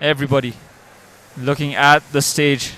Everybody looking at the stage.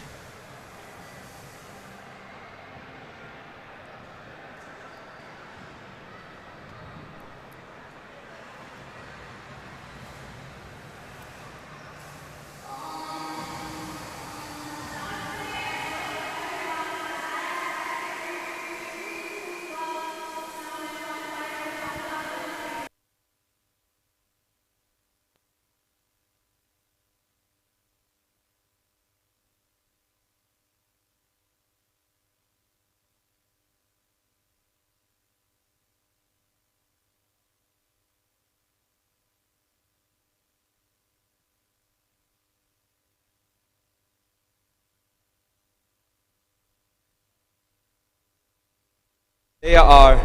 They are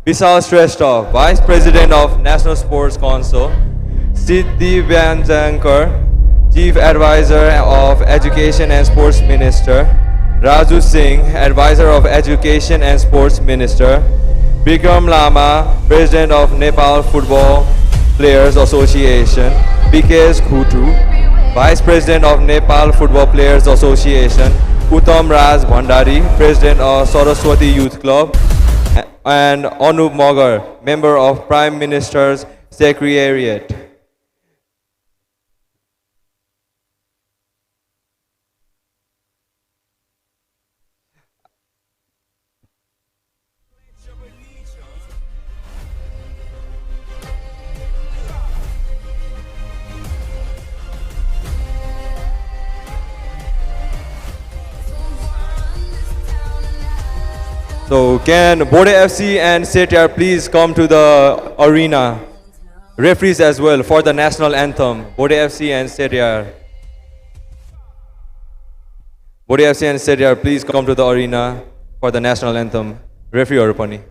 Vishal Shrestha, Vice President of National Sports Council, Siddhi Vyanjankar, Chief Advisor of Education and Sports Minister, Raju Singh, Advisor of Education and Sports Minister, Bikram Lama, President of Nepal Football Players Association, Bikesh Khutu, Vice President of Nepal Football Players Association, Uttam Raj Bhandari, President of Saraswati Youth Club, and Anup Magar, Member of Prime Minister's Secretariat. So can Bode FC and Setyar please come to the arena? Referees as well for the national anthem. Bode FC and Setyar. Bode FC and Setyar please come to the arena for the national anthem. Referee Arupani.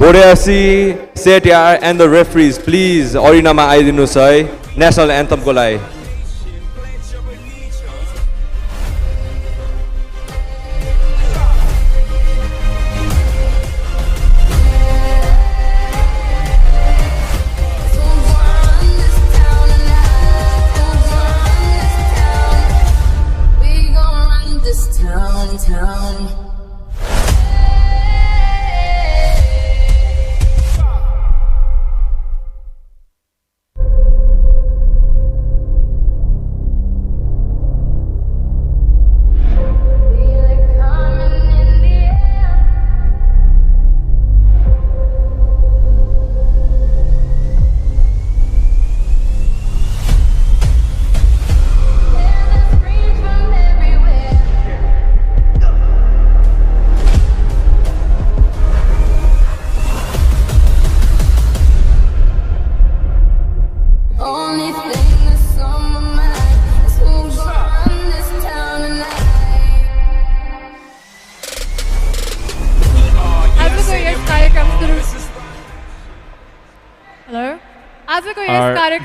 Bode FC, Setyar and the referees, please arena ma आइदिनुस् है national anthem को लागि.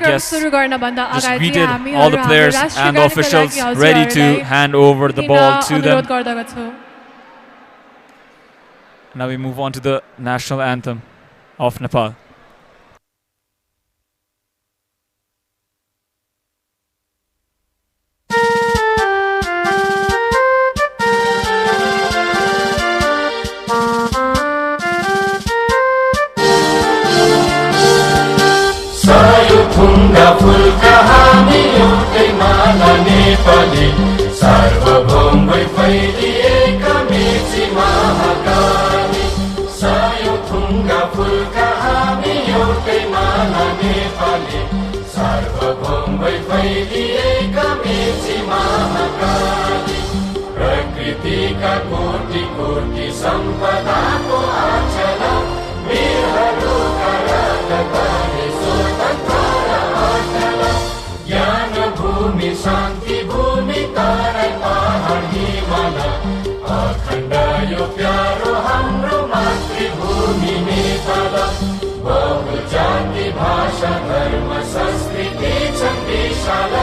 Just greeted all the players and the officials ready to hand over the ball to them. Now we move on to the national anthem of Nepal. ढुङ्गा फुलका हामी एउटै माला नेपाली सार्वभौम भई फैलिएका मेची महाकाली सयौं ढुङ्गा फुलका हामी एउटै माला नेपाली सार्वभौम भई फैलिएका मेची महाकाली प्रकृतिका कोटि कोटि सम्पदाको आचला वीरहरूका राजधानी स्वतन्त्र र अचला धर्म संस्कृति छन् विशाल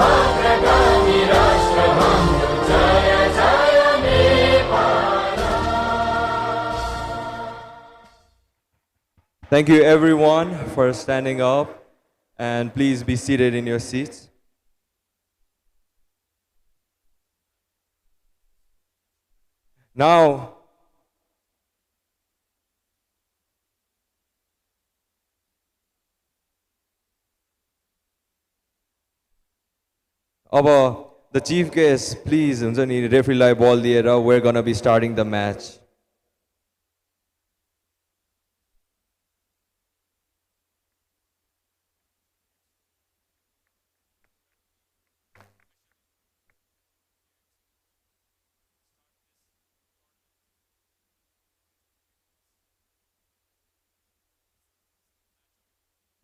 अग्रगामी राष्ट्र हाम्रो जय जय Nepal. Thank you everyone for standing up, and please be seated in your seats. Now, the chief guest, please, referee lai ball diera, we're gonna be starting the match.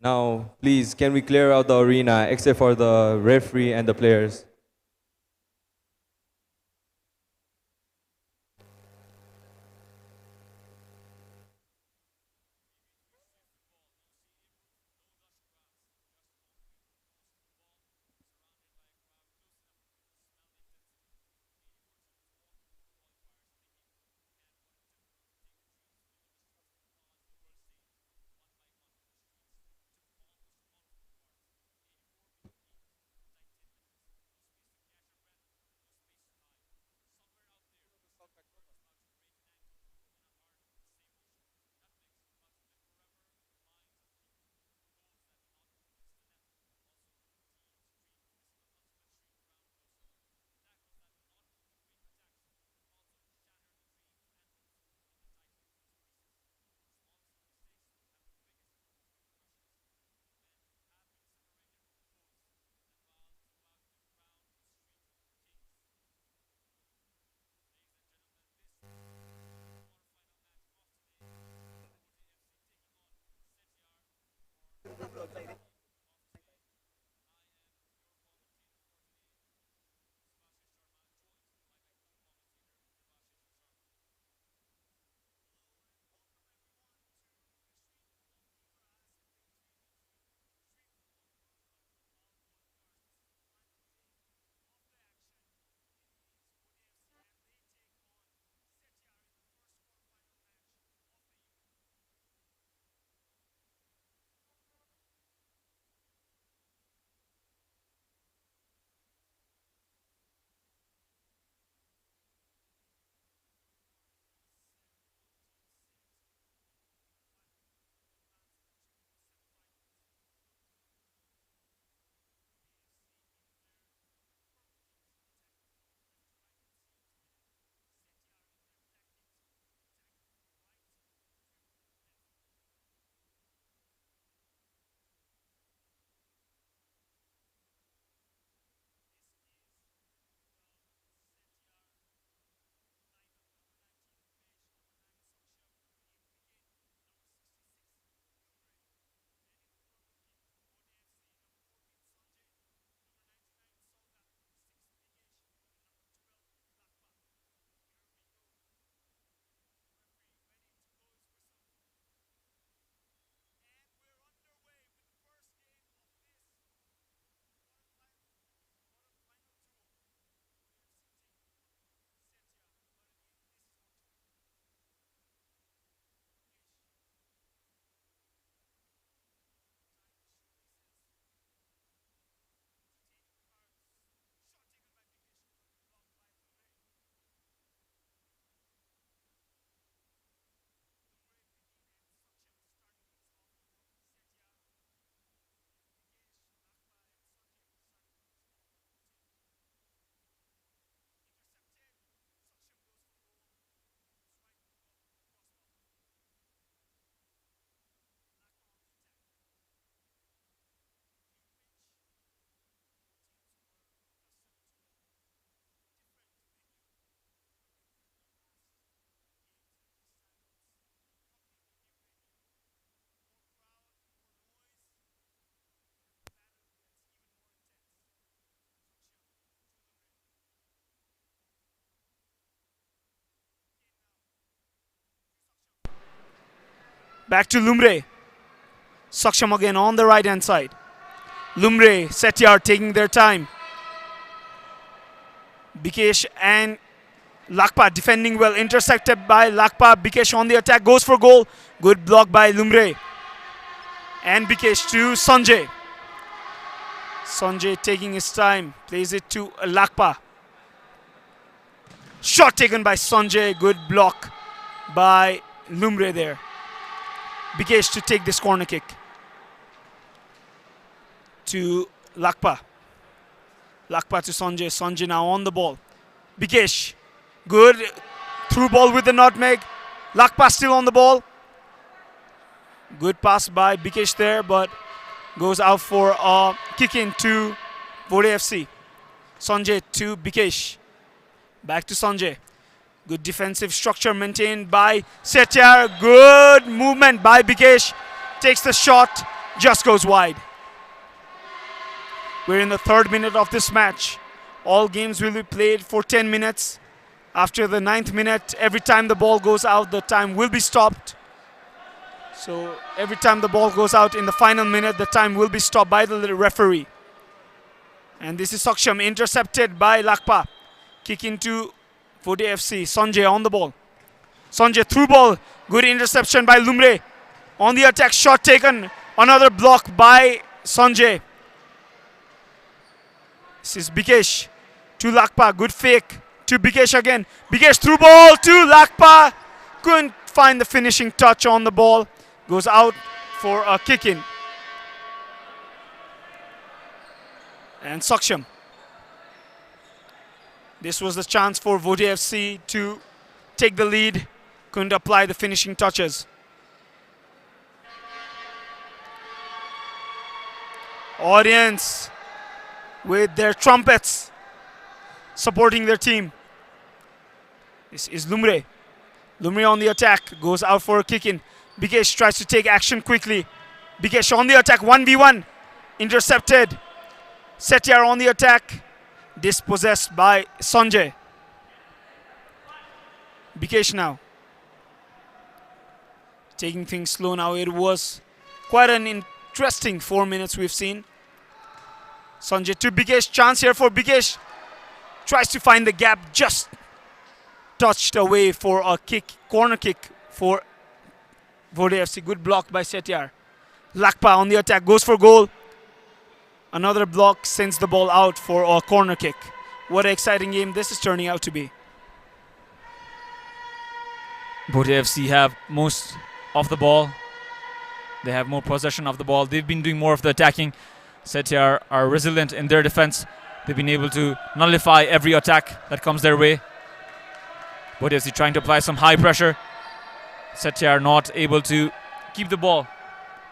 Now, please, can we clear out the arena except for the referee and the players? Back to Lumre. Saksham again on the right hand side. Lumre, Setyar taking their time. Bikesh and Lakpa defending well, intercepted by Lakpa. Bikesh on the attack, goes for goal. Good block by Lumre. And Bikesh to Sanjay. Sanjay taking his time, plays it to Lakpa. Shot taken by Sanjay, good block by Lumre there. Bikesh to take this corner kick to Lakpa. Lakpa to Sanjay. Sanjay now on the ball. Bikesh, good through ball with the nutmeg. Lakpa still on the ball. Good pass by Bikesh there, but goes out for a kick in to Vode FC. Sanjay to Bikesh. Back to Sanjay. Good defensive structure maintained by Setyar. Good movement by Bikesh. Takes the shot, just goes wide. We're in the 3rd minute of this match. All games will be played for 10 minutes. After the 9th minute, every time the ball goes out, the time will be stopped. So every time the ball goes out in the final minute, the time will be stopped by the referee. And this is Saksham, intercepted by Lakpa. Kick into Vode FC. Sanjay on the ball. Sanjay through ball. Good interception by Lumre. On the attack, shot taken. Another block by Sanjay. This is Bikesh to Lakpa. Good fake to Bikesh again. Bikesh through ball to Lakpa. Couldn't find the finishing touch on the ball. Goes out for a kick in. And Saksham. This was the chance for Vode FC to take the lead. Couldn't apply the finishing touches. Audience with their trumpets supporting their team. This is Lumre. Lumre on the attack, goes out for a kick in. Bikesh tries to take action quickly. Bikesh on the attack, 1v1. Intercepted. Setyar on the attack. Dispossessed by Sanjay. Bikesh now. Taking things slow now. It was quite an interesting 4 minutes we've seen. Sanjay to Bikesh. Chance here for Bikesh. Tries to find the gap. Just touched away for a kick. Corner kick for Vode FC. Good block by Setyar. Lakpa on the attack. Goes for goal. Another block sends the ball out for a corner kick. What an exciting game this is turning out to be. Vode FC have most of the ball. They have more possession of the ball. They've been doing more of the attacking. Setyar are resilient in their defense. They've been able to nullify every attack that comes their way. Vode FC trying to apply some high pressure. Setyar not able to keep the ball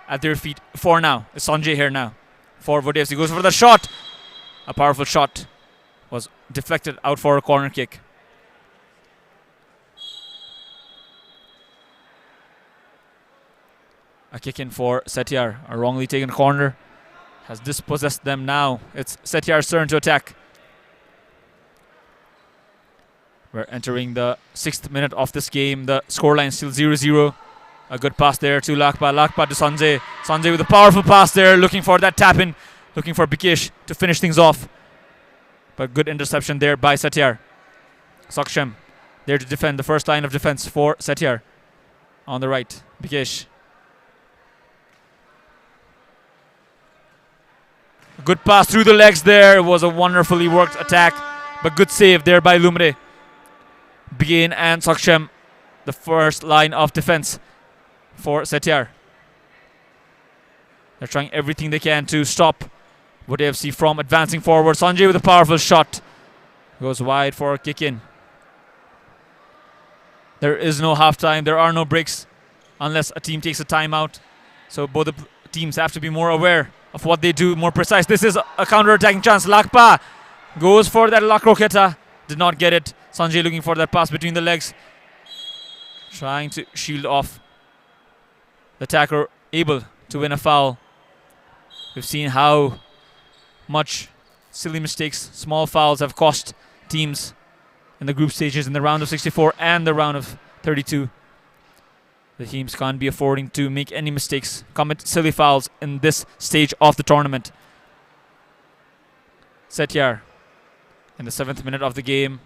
at their feet for now. It's Sanjay here now. For Vode FC, goes for the shot. A powerful shot was deflected out for a corner kick. A kick in for Setyar. A wrongly taken corner has dispossessed them now. It's Setyar's turn to attack. We're entering the 6th minute of this game. The scoreline still 0-0. A good pass there to Lakpa. Lakpa to Sanjay. Sanjay with a powerful pass there, looking for that tap in, looking for Bikesh to finish things off. But good interception there by Setyar. Saksham there to defend the first line of defense for Setyar. On the right, Bikesh. Good pass through the legs there. It was a wonderfully worked attack, but good save there by Lumre. Bigane and Saksham, the first line of defense for Setyar. They're trying everything they can to stop Vode FC from advancing forward. Sanjay with a powerful shot. Goes wide for a kick in. There is no halftime. There are no breaks unless a team takes a timeout. So both the teams have to be more aware of what they do, more precise. This is a counter-attacking chance. Lakpa goes for that La Croqueta. Did not get it. Sanjay looking for that pass between the legs. Trying to shield off the attacker, able to win a foul. We've seen how much silly mistakes, small fouls have cost teams in the group stages in the round of 64 and the round of 32. The teams can't be affording to make any mistakes, commit silly fouls in this stage of the tournament. Setyar in the 7th minute of the game.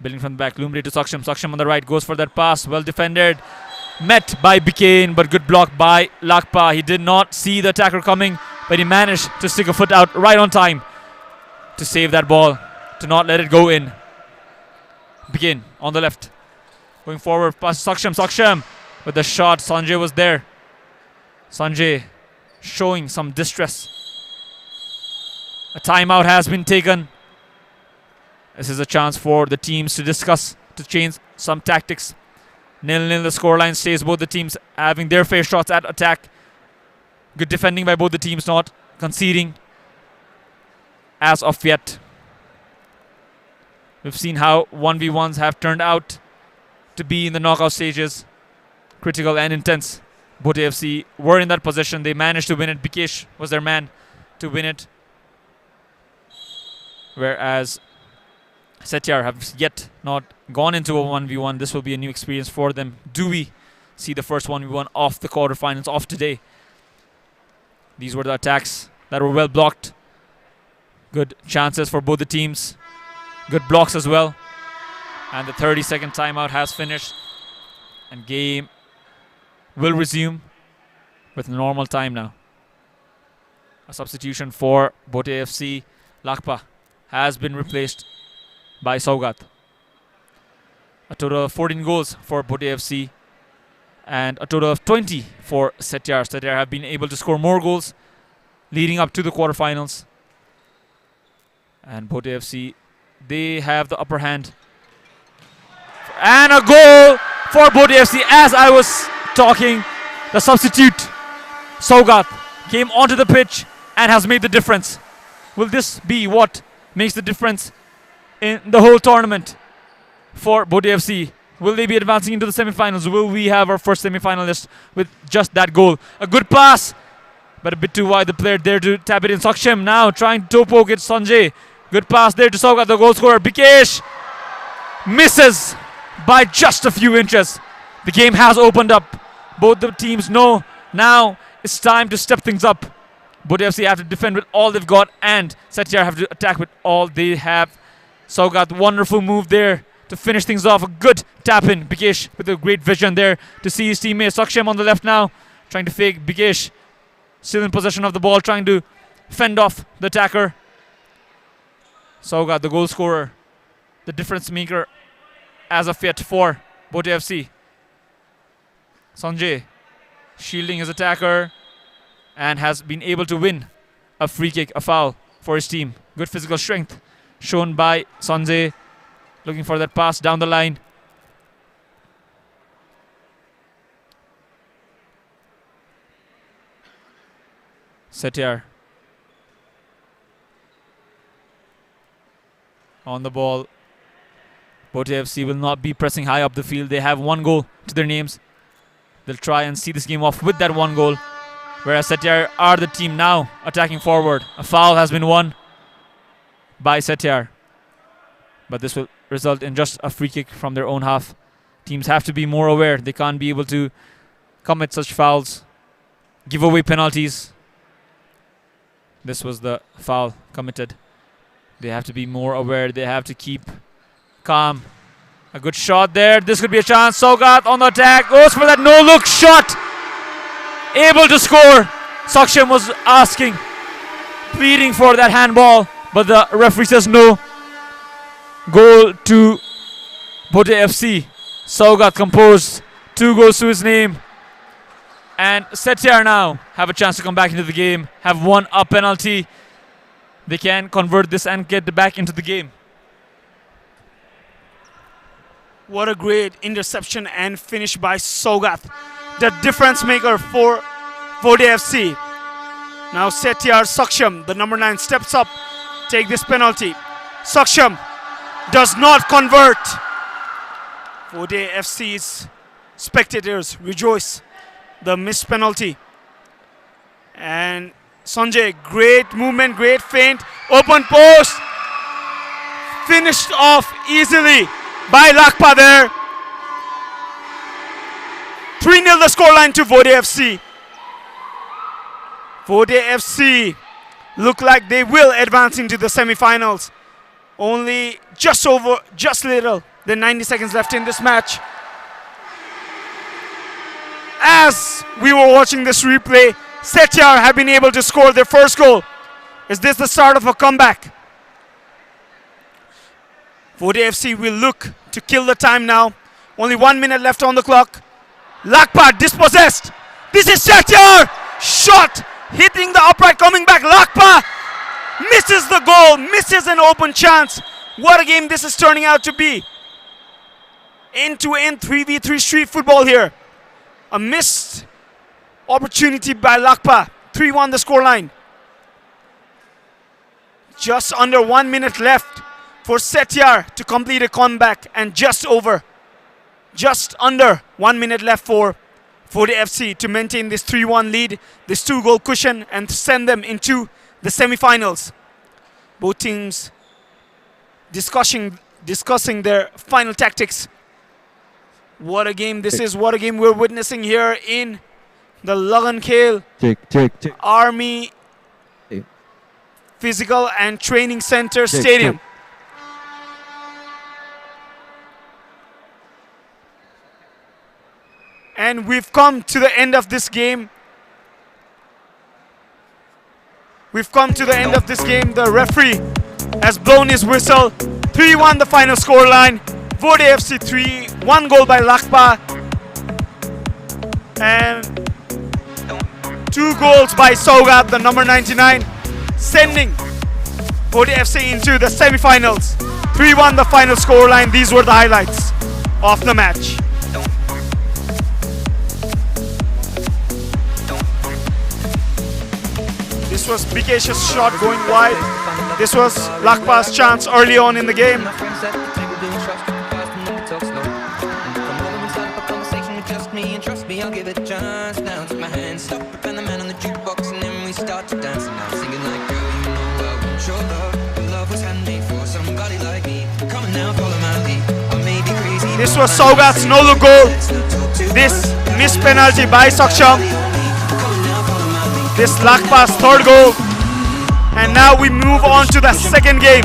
Building from the back, Lumbre to Saksham. Saksham on the right goes for that pass. Well defended. Met by Bikain, but good block by Lakpa. He did not see the attacker coming, but he managed to stick a foot out right on time to save that ball, to not let it go in. Bikain on the left. Going forward, pass Saksham. Saksham with the shot. Sanjay was there. Sanjay showing some distress. A timeout has been taken. This is a chance for the teams to discuss, to change some tactics. 0-0, the scoreline stays. Both the teams having their fair shots at attack. Good defending by both the teams, not conceding as of yet. We've seen how 1v1s have turned out to be in the knockout stages. Critical and intense. Both AFC were in that position. They managed to win it. Bikesh was their man to win it. Whereas Setyar have yet not gone into a 1v1. This will be a new experience for them. Do we see the first 1v1 of the quarterfinals of today? These were the attacks that were well blocked. Good chances for both the teams. Good blocks as well. And the 30-second timeout has finished. And game will resume with normal time now. A substitution for Bote AFC. Lakpa has been replaced by Saugat. A total of 14 goals for Bote AFC and a total of 20 for Setyar. Setyar have been able to score more goals leading up to the quarterfinals. And Bote AFC, they have the upper hand. And a goal for Bote AFC. As I was talking, the substitute Saugat came onto the pitch and has made the difference. Will this be what makes the difference in the whole tournament for Bote AFC? Will they be advancing into the semi-finals? Will we have our first semi-finalist with just that goal? A good pass, but a bit too wide. The player there to tap it in. Saksham now trying to toe poke it. Sanjay. Good pass there to Saugat, the goal scorer. Bikesh misses by just a few inches. The game has opened up. Both the teams know now it's time to step things up. Bote AFC have to defend with all they've got, and Setyar have to attack with all they have. Saugat, wonderful move there to finish things off. A good tap in. Bikesh with a great vision there to see his teammate. Saksham on the left now, trying to fake. Bikesh still in possession of the ball, trying to fend off the attacker. Saugat, the goal scorer, the difference maker as of yet for Bote AFC. Sanjay shielding his attacker and has been able to win a free kick, a foul for his team. Good physical strength shown by Sanjay, looking for that pass down the line. Setyar on the ball. Bote AFC will not be pressing high up the field. They have one goal to their names. They'll try and see this game off with that one goal. Whereas Setyar are the team now attacking forward. A foul has been won by Setyar. But this will result in just a free kick from their own half. Teams have to be more aware. They can't be able to commit such fouls, give away penalties. This was the foul committed. They have to be more aware. They have to keep calm. A good shot there. This could be a chance. Saugat on the attack. Goes for that no-look shot. Able to score. Saksham was asking, pleading for that handball, but the referee says no. Goal to Bote AFC. Saugat composed. 2 goals to his name. And Setyar now have a chance to come back into the game. Have won a penalty. They can convert this and get back into the game. What a great interception and finish by Saugat, the difference maker for Bote AFC. Now Setyar Saksham, the number 9, steps up, take this penalty. Saksham does not convert. Bote AFC's spectators rejoice the missed penalty. And Sanjay, great movement, great feint, open post, finished off easily by Lakpa there. 3-0 the scoreline to Vode FC. Vode FC look like they will advance into the semi-finals. Only just little than 90 seconds left in this match. As we were watching this replay, Setyar have been able to score their first goal. Is this the start of a comeback? Vode FC will look to kill the time now. Only 1 minute left on the clock. Lakpa dispossessed. This is Setyar. Shot hitting the upright, coming back. Lakpa misses the goal, misses an open chance. What a game this is turning out to be. End-to-end 3v3 street football here. A missed opportunity by Lakpa. 3-1 the scoreline. Just under 1 minute left for Setyar to complete a comeback, and just under 1 minute left for Vode FC to maintain this 3-1 lead, this 2-goal cushion, and send them into the semi-finals. Both teams discussing their final tactics. What a game this is. What a game we're witnessing here in the Lagan Khel Army Physical and Training Center Stadium. And we've come to the end of this game. The referee has blown his whistle. 3-1 the final scoreline. Vode FC 3, 1 goal by Lakpa. And 2 goals by Saugat, the number 99, sending Vode FC into the semi-finals. 3-1 the final scoreline. These were the highlights of the match. This was Bikesh's shot going wide. This was Lakpa's chance early on in the game. I'll give it a chance. Now take my hand, stop it, and the man on the jukebox, and then we start to dance. And I'm singing like, girl, you know I want your love. Love was handmade for somebody like me. Come on now, follow my lead. I may be crazy. This was Saugat's no-look goal. This missed penalty by Saksham. This Lakpa's 3rd goal. And now we move on to the second game.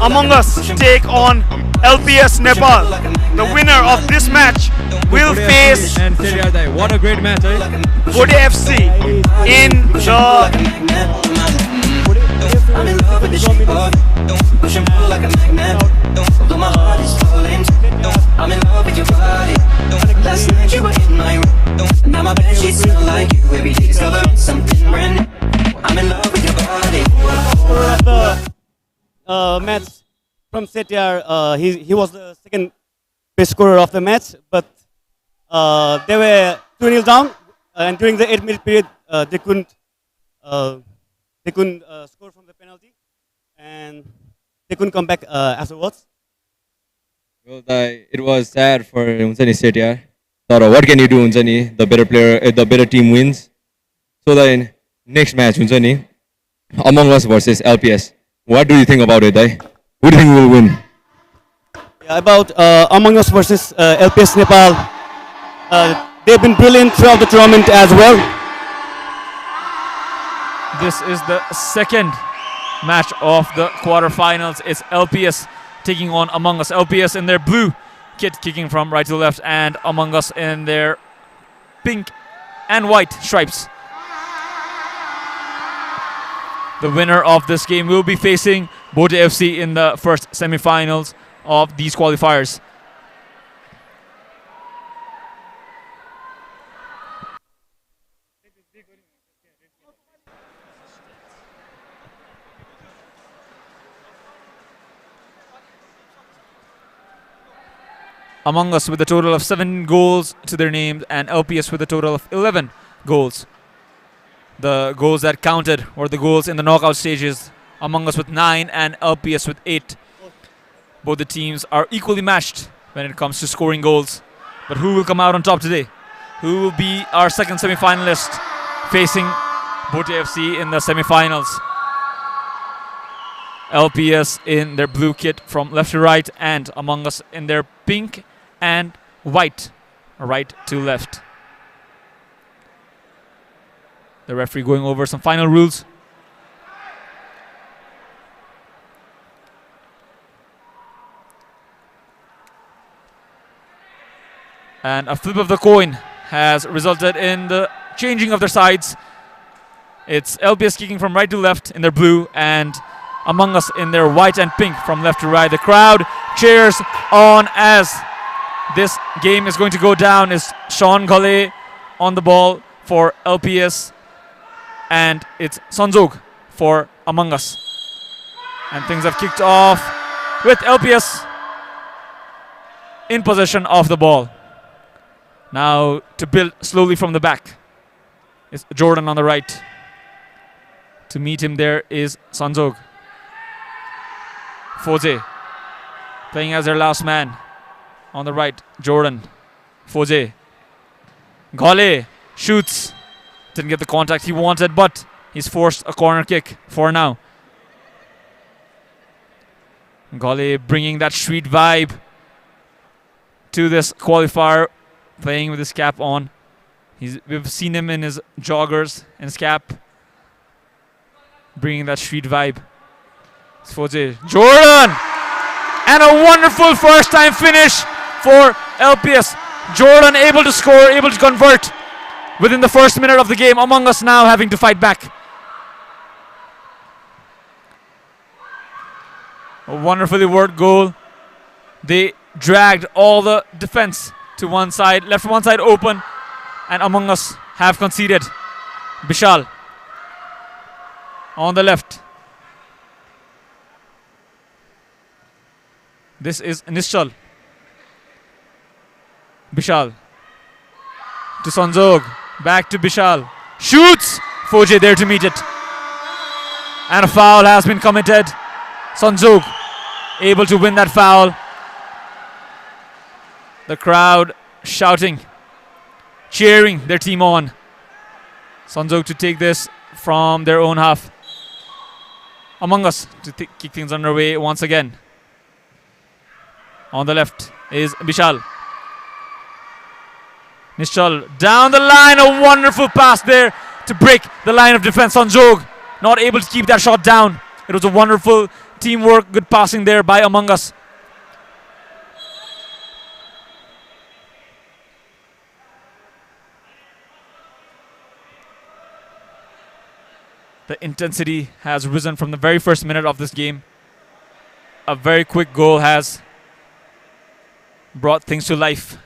Among Us take on LPS Nepal. The winner of this match will face What a great match, Vode FC in the I'm in love with the shape of it. Push and pull like a magnet. Although my heart is falling. I'm in love with your body. Last night you were in my room. Now my bed sheets smell like you. Every day discovering something brand new. I'm in love with your body. The match from Setyar, he was the second best scorer of the match, but they were 2-0 down, and during the 8-minute period, they couldn't score from the penalty, and they couldn't come back afterwards. Well, it was sad for Setyar. What can you do, the better player, the better team wins. So the next match, Among Us versus LPS. What do you think about it, Who do you think will win? Yeah, about Among Us versus LPS Nepal, they've been brilliant throughout the tournament as well. This is the second match of the quarterfinals. It's LPS taking on Among Us. LPS in their blue kit kicking from right to left, and Among Us in their pink and white stripes. The winner of this game will be facing Vode FC in the first semi-finals of these qualifiers. Among Us with a total of 7 goals to their names, and LPS with a total of 11 goals. The goals that counted were the goals in the knockout stages. Among Us with 9 and LPS with 8. Both the teams are equally matched when it comes to scoring goals. But who will come out on top today? Who will be our second semi-finalist facing Vode FC in the semi-finals? LPS in their blue kit from left to right, and Among Us in their pink and white, right to left. The referee going over some final rules. And a flip of the coin has resulted in the changing of their sides. It's LPS kicking from right to left in their blue, and Among Us in their white and pink from left to right. The crowd cheers on as this game is going to go down. Is Sean Ghale on the ball for LPS, and it's Sanjog for Among Us. And things have kicked off with LPS in possession of the ball. Now to build slowly from the back is Jordan on the right. To meet him there is Sanjog. Foze playing as their last man. On the right, Jordan. Foze. Ghale shoots. Didn't get the contact he wanted, but he's forced a corner kick for now. Ghale bringing that street vibe to this qualifier, playing with his cap on. We've seen him in his joggers and his cap, bringing that street vibe. It's Foze. Jordan! And a wonderful first time finish for LPS. Jordan able to score, able to convert within the first minute of the game. Among Us now having to fight back. A wonderfully worked goal. They dragged all the defense to one side, left one side open, and Among Us have conceded. Bishal on the left. This is Nishal. Bishal to Sanjog. Back to Bishal. Shoots! Foje there to meet it. And a foul has been committed. Sanjog able to win that foul. The crowd shouting, cheering their team on. Sanjog to take this from their own half. Among Us to kick things underway once again. On the left is Bishal. Nishal down the line, a wonderful pass there to break the line of defense. Sanjog not able to keep that shot down. It was a wonderful teamwork, good passing there by Among Us. The intensity has risen from the very first minute of this game. A very quick goal has brought things to life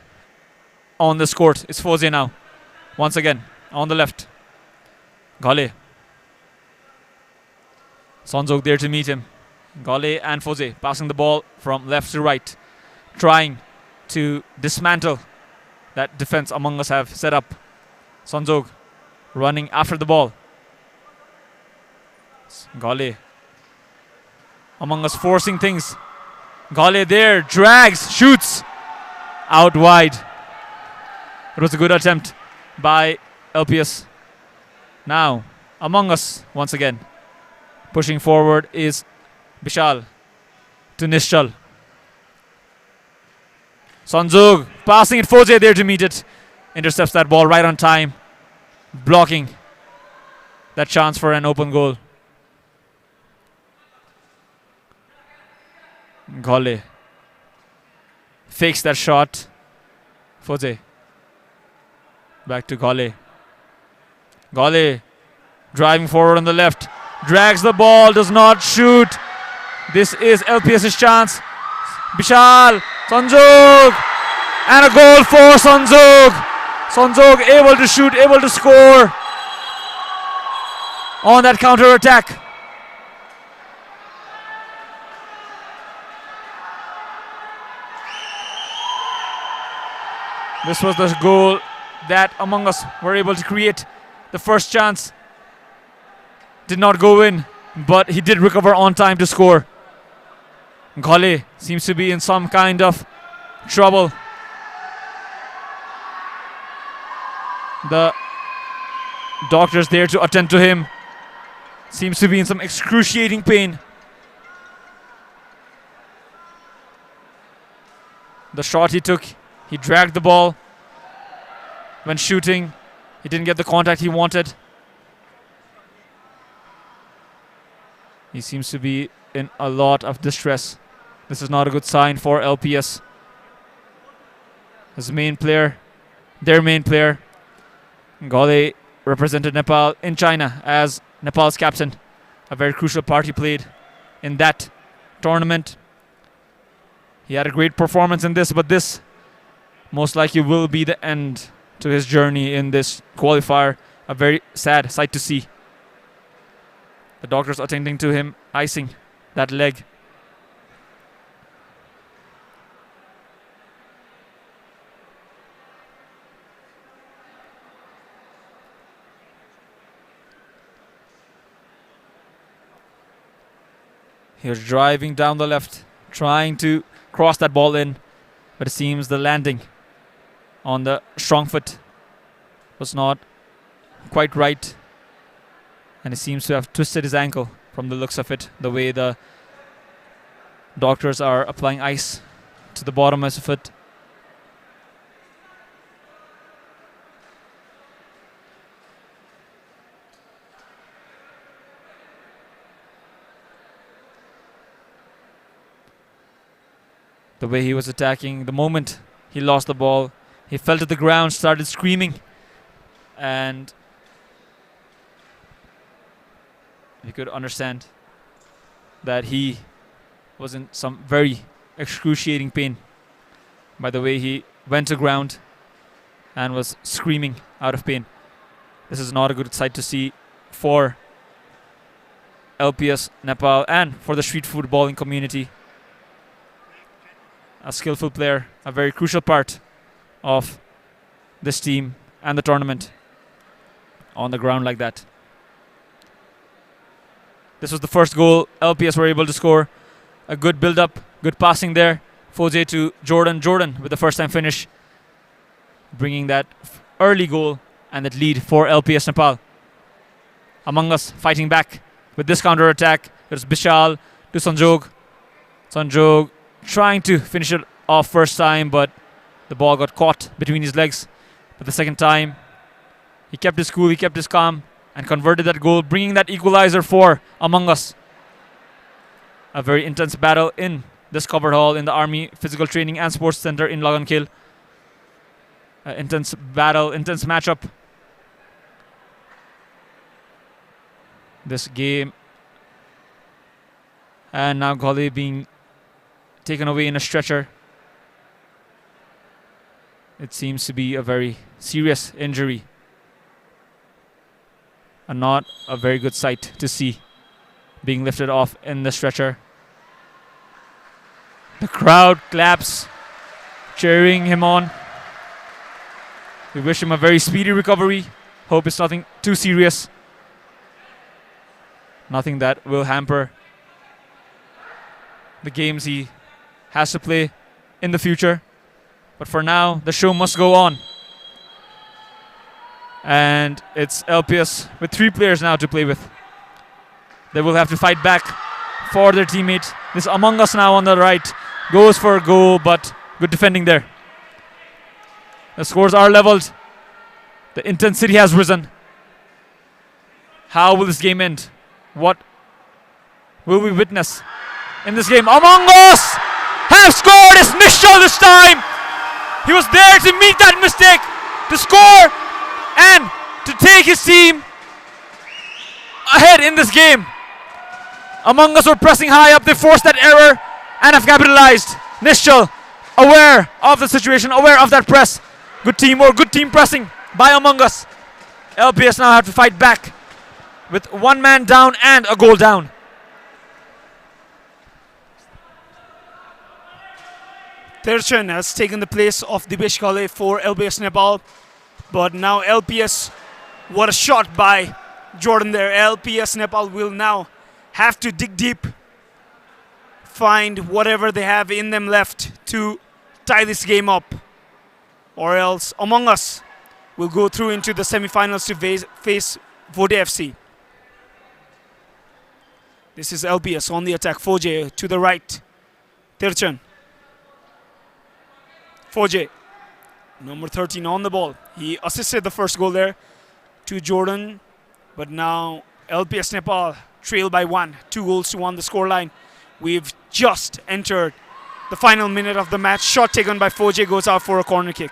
on this court. It's Foze now. Once again, on the left. Ghale. Sanjog there to meet him. Ghale and Foze passing the ball from left to right, trying to dismantle that defense Among Us have set up. Sanjog running after the ball. Ghale. Among Us forcing things. Ghale there, drags, shoots out wide. It was a good attempt by LPS. Now, Among Us once again. Pushing forward is Bishal to Nishal. Sanjog passing it, Foze there to meet it. Intercepts that ball right on time, blocking that chance for an open goal. Ghale fakes that shot. Foze. Back to Ghale. Ghale driving forward on the left. Drags the ball, does not shoot. This is LPS's chance. Bishal, Sanjog, and a goal for Sanjog. Sanjog able to shoot, able to score on that counter attack. This was the goal that Among Us were able to create. The first chance did not go in, but he did recover on time to score. Ghale seems to be in some kind of trouble. The doctors there to attend to him. Seems to be in some excruciating pain. The shot he took, he dragged the ball when shooting. He didn't get the contact he wanted. He seems to be in a lot of distress. This is not a good sign for LPS. His main player, their main player, Gole, represented Nepal in China as Nepal's captain. A very crucial part he played in that tournament. He had a great performance in this, but this most likely will be the end to his journey in this qualifier. A very sad sight to see. The doctors attending to him, icing that leg. He was driving down the left, trying to cross that ball in, but it seems the landing on the strong foot was not quite right, and he seems to have twisted his ankle from the looks of it, the way the doctors are applying ice to the bottom of his foot. The way he was attacking, the moment he lost the ball, he fell to the ground, started screaming, and you could understand that he was in some very excruciating pain by the way he went to ground and was screaming out of pain. This is not a good sight to see for LPS Nepal and for the street footballing community. A skillful player, a very crucial part of this team and the tournament on the ground like that. This was the first goal LPS were able to score. A good build-up, good passing there. Foje to Jordan. Jordan with the first-time finish, bringing that early goal and that lead for LPS Nepal. Among Us fighting back with this counter-attack. There's Bishal to Sanjog. Sanjog trying to finish it off first time, but the ball got caught between his legs. But the second time, he kept his cool, he kept his calm, and converted that goal, bringing that equalizer for Among Us. A very intense battle in this covered hall in the Army Physical Training and Sports Center in Lagankil. Intense battle, intense matchup. This game. And now Gole being taken away in a stretcher. It seems to be a very serious injury, and not a very good sight to see being lifted off in the stretcher. The crowd claps, cheering him on. We wish him a very speedy recovery. Hope it's nothing too serious. Nothing that will hamper the games he has to play in the future. But for now, the show must go on. And it's LPS with 3 players now to play with. They will have to fight back for their teammate. This Among Us now on the right goes for a goal, but good defending there. The scores are leveled. The intensity has risen. How will this game end? What will we witness in this game? Among Us have scored. It's Nishal this time. He was there to meet that mistake, to score and to take his team ahead in this game. Among Us were pressing high up. They forced that error and have capitalized. Nishal, aware of the situation, aware of that press. Good teamwork, good team pressing by Among Us. LPS now have to fight back with 1 man down and a goal down. Terchan has taken the place of Dibesh Gole for LPS Nepal. But now LPS, what a shot by Jordan there. LPS Nepal will now have to dig deep, find whatever they have in them left to tie this game up. Or else Among Us will go through into the semi-finals to face Vode FC. This is LPS on the attack. Foje to the right. Terchan. Foje, number 13 on the ball. He assisted the first goal there to Jordan, but now LPS Nepal trail by 1, 2 goals to 1 the scoreline. We've just entered the final minute of the match. Shot taken by Foje goes out for a corner kick.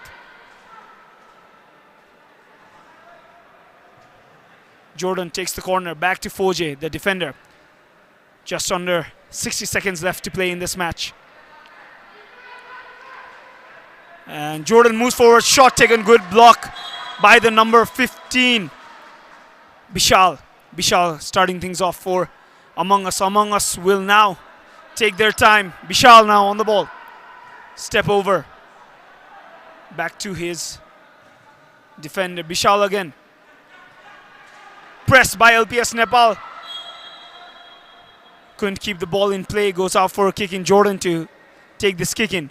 Jordan takes the corner, back to Foje, the defender. Just under 60 seconds left to play in this match. And Jordan moves forward, shot taken, good block by the number 15, Bishal. Bishal starting things off for Among Us. Among Us will now take their time. Bishal now on the ball. Step over. Back to his defender. Bishal again. Pressed by LPS Nepal. Couldn't keep the ball in play. Goes out for a kick in. Jordan to take this kick in.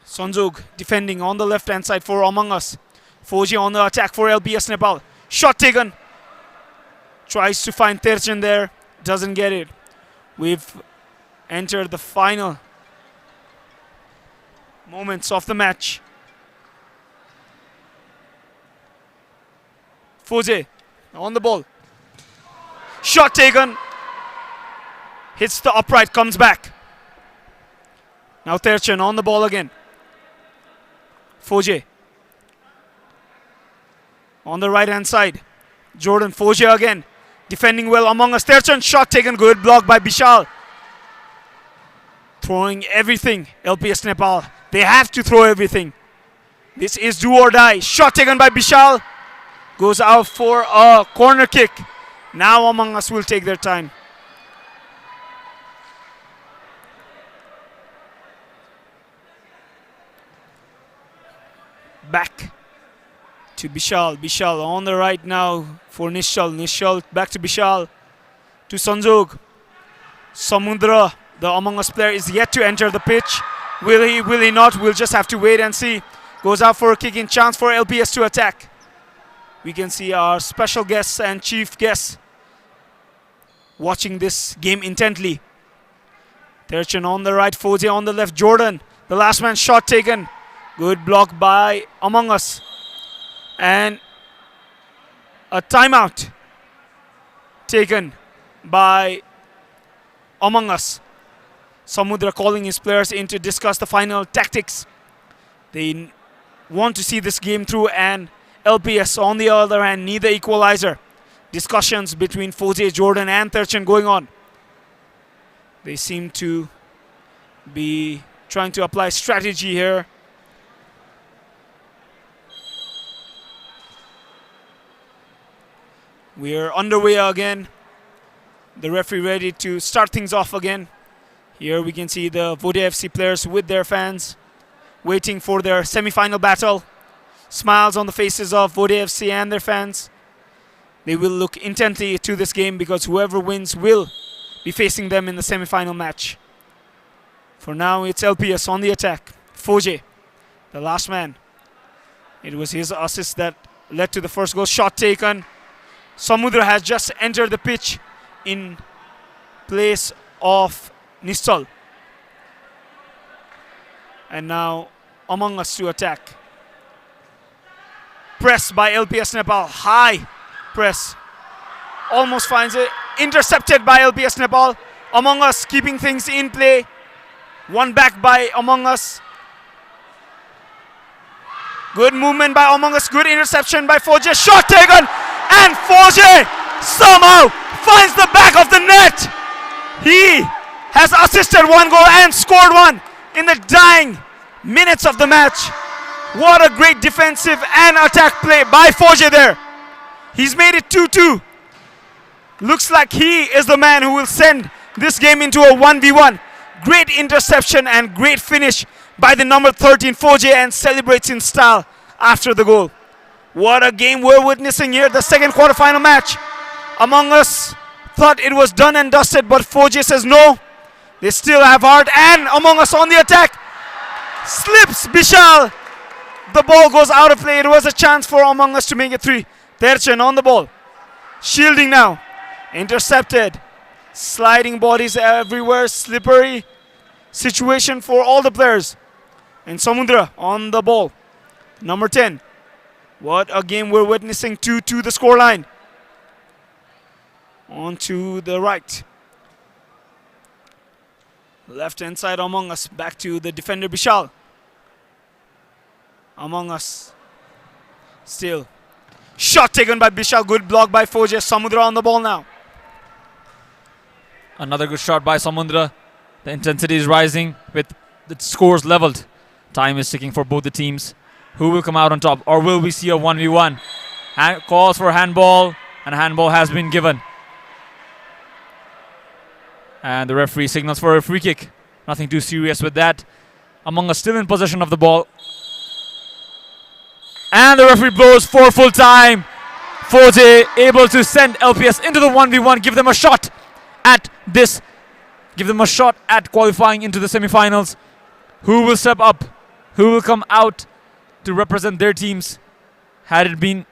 Sanjog defending on the left hand side for Among Us. Foji on the attack for LPS Nepal. Shot taken. Tries to find Terchen there. Doesn't get it. We've entered the final moments of the match. Foje on the ball. Shot taken. Hits the upright, comes back. Now Terchen on the ball again. Foje. On the right hand side. Jordan Foje again. Defending well Among Us. Terchen, shot taken, good block by Bishal. Throwing everything. LPS Nepal. They have to throw everything. This is do or die. Shot taken by Bishal. Goes out for a corner kick. Now Among Us will take their time. Back to Bishal. Bishal on the right now for Nishal. Nishal back to Bishal. To Sanjog. Samudra, the Among Us player, is yet to enter the pitch. Will he, will he not? We'll just have to wait and see. Goes out for a kick in, chance for LPS to attack. We can see our special guests and chief guests watching this game intently. Terchen on the right, Foje on the left, Jordan. The last man, shot taken. Good block by Among Us. And a timeout taken by Among Us. Samudra calling his players in to discuss the final tactics. They want to see this game through, and LPS on the other hand need the equalizer. Discussions between Foje, Jordan and Terchen going on. They seem to be trying to apply strategy here. We are underway again. The referee ready to start things off again. Here we can see the Voda FC players with their fans waiting for their semi-final battle. Smiles on the faces of Voda FC and their fans. They will look intently to this game because whoever wins will be facing them in the semi-final match. For now, it's LPS on the attack. Foje, the last man. It was his assist that led to the first goal. Shot taken. Samudra has just entered the pitch in place of Nistal. And now Among Us to attack. Press by LPS Nepal. High press. Almost finds it. Intercepted by LPS Nepal. Among Us keeping things in play. One back by Among Us. Good movement by Among Us. Good interception by Foje. Shot taken. And Foje somehow finds the back of the net. He has assisted one goal and scored one in the dying minutes of the match. What a great defensive and attack play by Foje there. He's made it 2-2. Looks like he is the man who will send this game into a 1v1. Great interception and great finish by the number 13 Foje, and celebrates in style after the goal. What a game we're witnessing here, the second quarterfinal match. Among Us thought it was done and dusted, but Foje says no. They still have heart, and Among Us on the attack. Slips Bishal. The ball goes out of play. It was a chance for Among Us to make it 3. Terchen on the ball. Shielding now. Intercepted. Sliding bodies everywhere. Slippery situation for all the players. And Samudra on the ball. Number 10. What a game we're witnessing. 2-2 the scoreline. On to the right. Left hand side Among Us. Back to the defender Bishal. Among Us. Still. Shot taken by Bishal. Good block by Fauzi. Samudra on the ball now. Another good shot by Samudra. The intensity is rising with the scores leveled. Time is ticking for both the teams. Who will come out on top, or will we see a 1v1? Calls for handball, and handball has been given. And the referee signals for a free kick. Nothing too serious with that. Among Us still in possession of the ball. And the referee blows for full time. Fauzi able to send LPS into the 1v1, give them a shot at this. Give them a shot at qualifying into the semi-finals. Who will step up? Who will come out to represent their teams? Had it been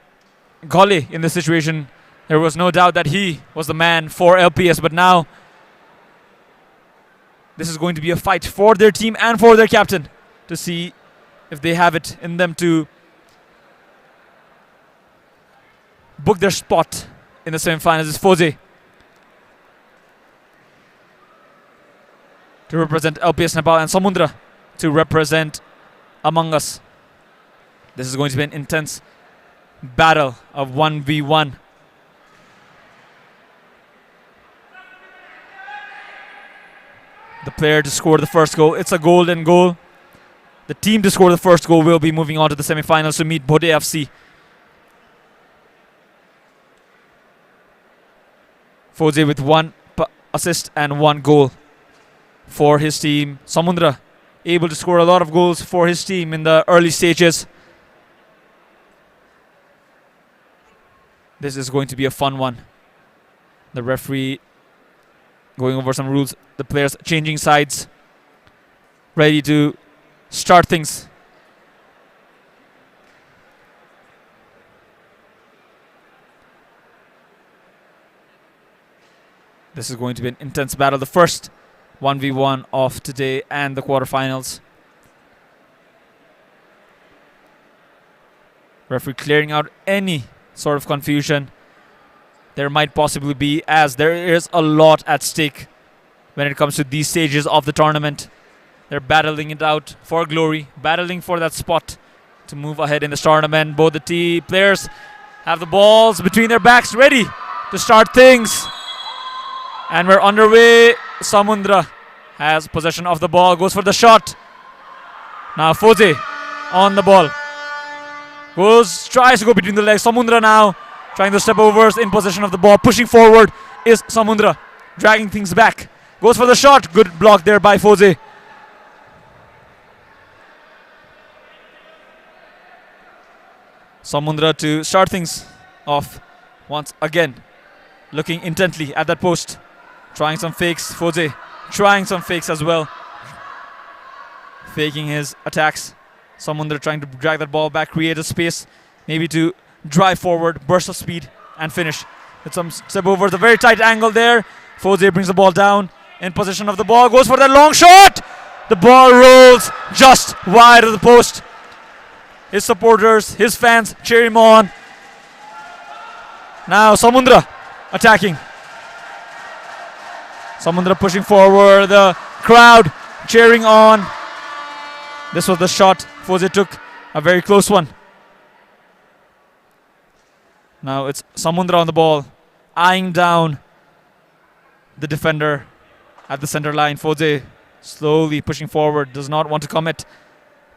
Gole in this situation, there was no doubt that he was the man for LPS. But now, this is going to be a fight for their team and for their captain to see if they have it in them to book their spot in the semi-finals. It's Fauzi to represent LPS Nepal and Samudra to represent Among Us. This is going to be an intense battle of 1v1. The player to score the first goal. It's a golden goal. The team to score the first goal will be moving on to the semi-finals to meet Bodh FC. Fauzi with 1 assist and 1 goal for his team. Samudra able to score a lot of goals for his team in the early stages. This is going to be a fun one. The referee going over some rules. The players changing sides. Ready to start things. This is going to be an intense battle. The first 1v1 of today and the quarterfinals. Referee clearing out any sort of confusion there might possibly be, as there is a lot at stake when it comes to these stages of the tournament. They're battling it out for glory, battling for that spot to move ahead in this tournament. Both the players have the balls between their backs, ready to start things. And we're underway. Samudra has possession of the ball, goes for the shot. Now Fauzi on the ball. Tries to go between the legs. Samudra now trying to step over, in possession of the ball. Pushing forward is Samudra, dragging things back. Goes for the shot. Good block there by Fauzi. Samudra to start things off once again. Looking intently at that post. Trying some fakes. Fauzi trying some fakes as well. Faking his attacks. Samudra trying to drag that ball back, create a space, maybe to drive forward, burst of speed, and finish. With some step over, the very tight angle there. Fauzi brings the ball down, in possession of the ball, goes for that long shot. The ball rolls just wide of the post. His supporters, his fans cheer him on. Now Samudra attacking. Samudra pushing forward, the crowd cheering on. This was the shot Fauzi took, a very close one. Now it's Samudra on the ball, eyeing down the defender at the center line. Fauzi slowly pushing forward, does not want to commit.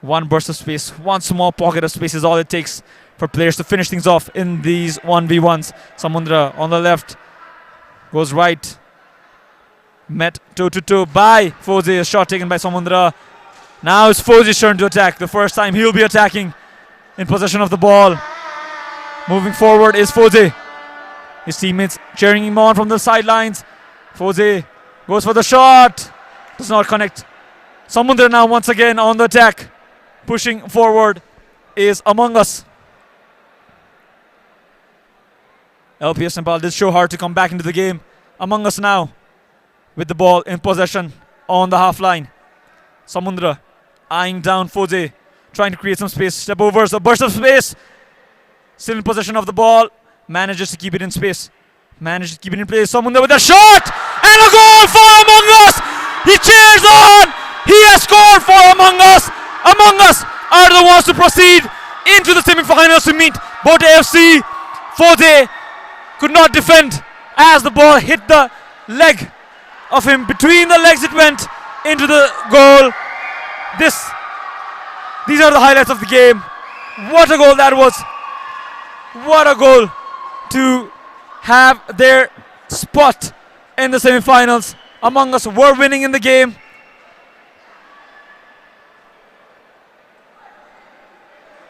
One burst of space, one small pocket of space is all it takes for players to finish things off in these 1v1s. Samudra on the left, goes right. Met toe-to-toe by Fauzi. A shot taken by Samudra. Now it's Fauzi's turn to attack. The first time he'll be attacking in possession of the ball. Moving forward is Fauzi. His teammates cheering him on from the sidelines. Fauzi goes for the shot. Does not connect. Samudra now once again on the attack. Pushing forward is Among Us. LPS Nepal did show hard to come back into the game. Among Us now with the ball in possession on the half line. Samudra eyeing down Foze, trying to create some space. Step overs, a burst of space. Still in possession of the ball. Manages to keep it in space. Manages to keep it in place. Samunda with a shot! And a goal for Among Us! He cheers on! He has scored for Among Us! Among Us are the ones to proceed into the semi-finals to meet Bote FC. Foze could not defend as the ball hit the leg of him. Between the legs it went into the goal. These are the highlights of the game. What a goal that was. What a goal to have their spot in the semi-finals. Among Us were winning in the game.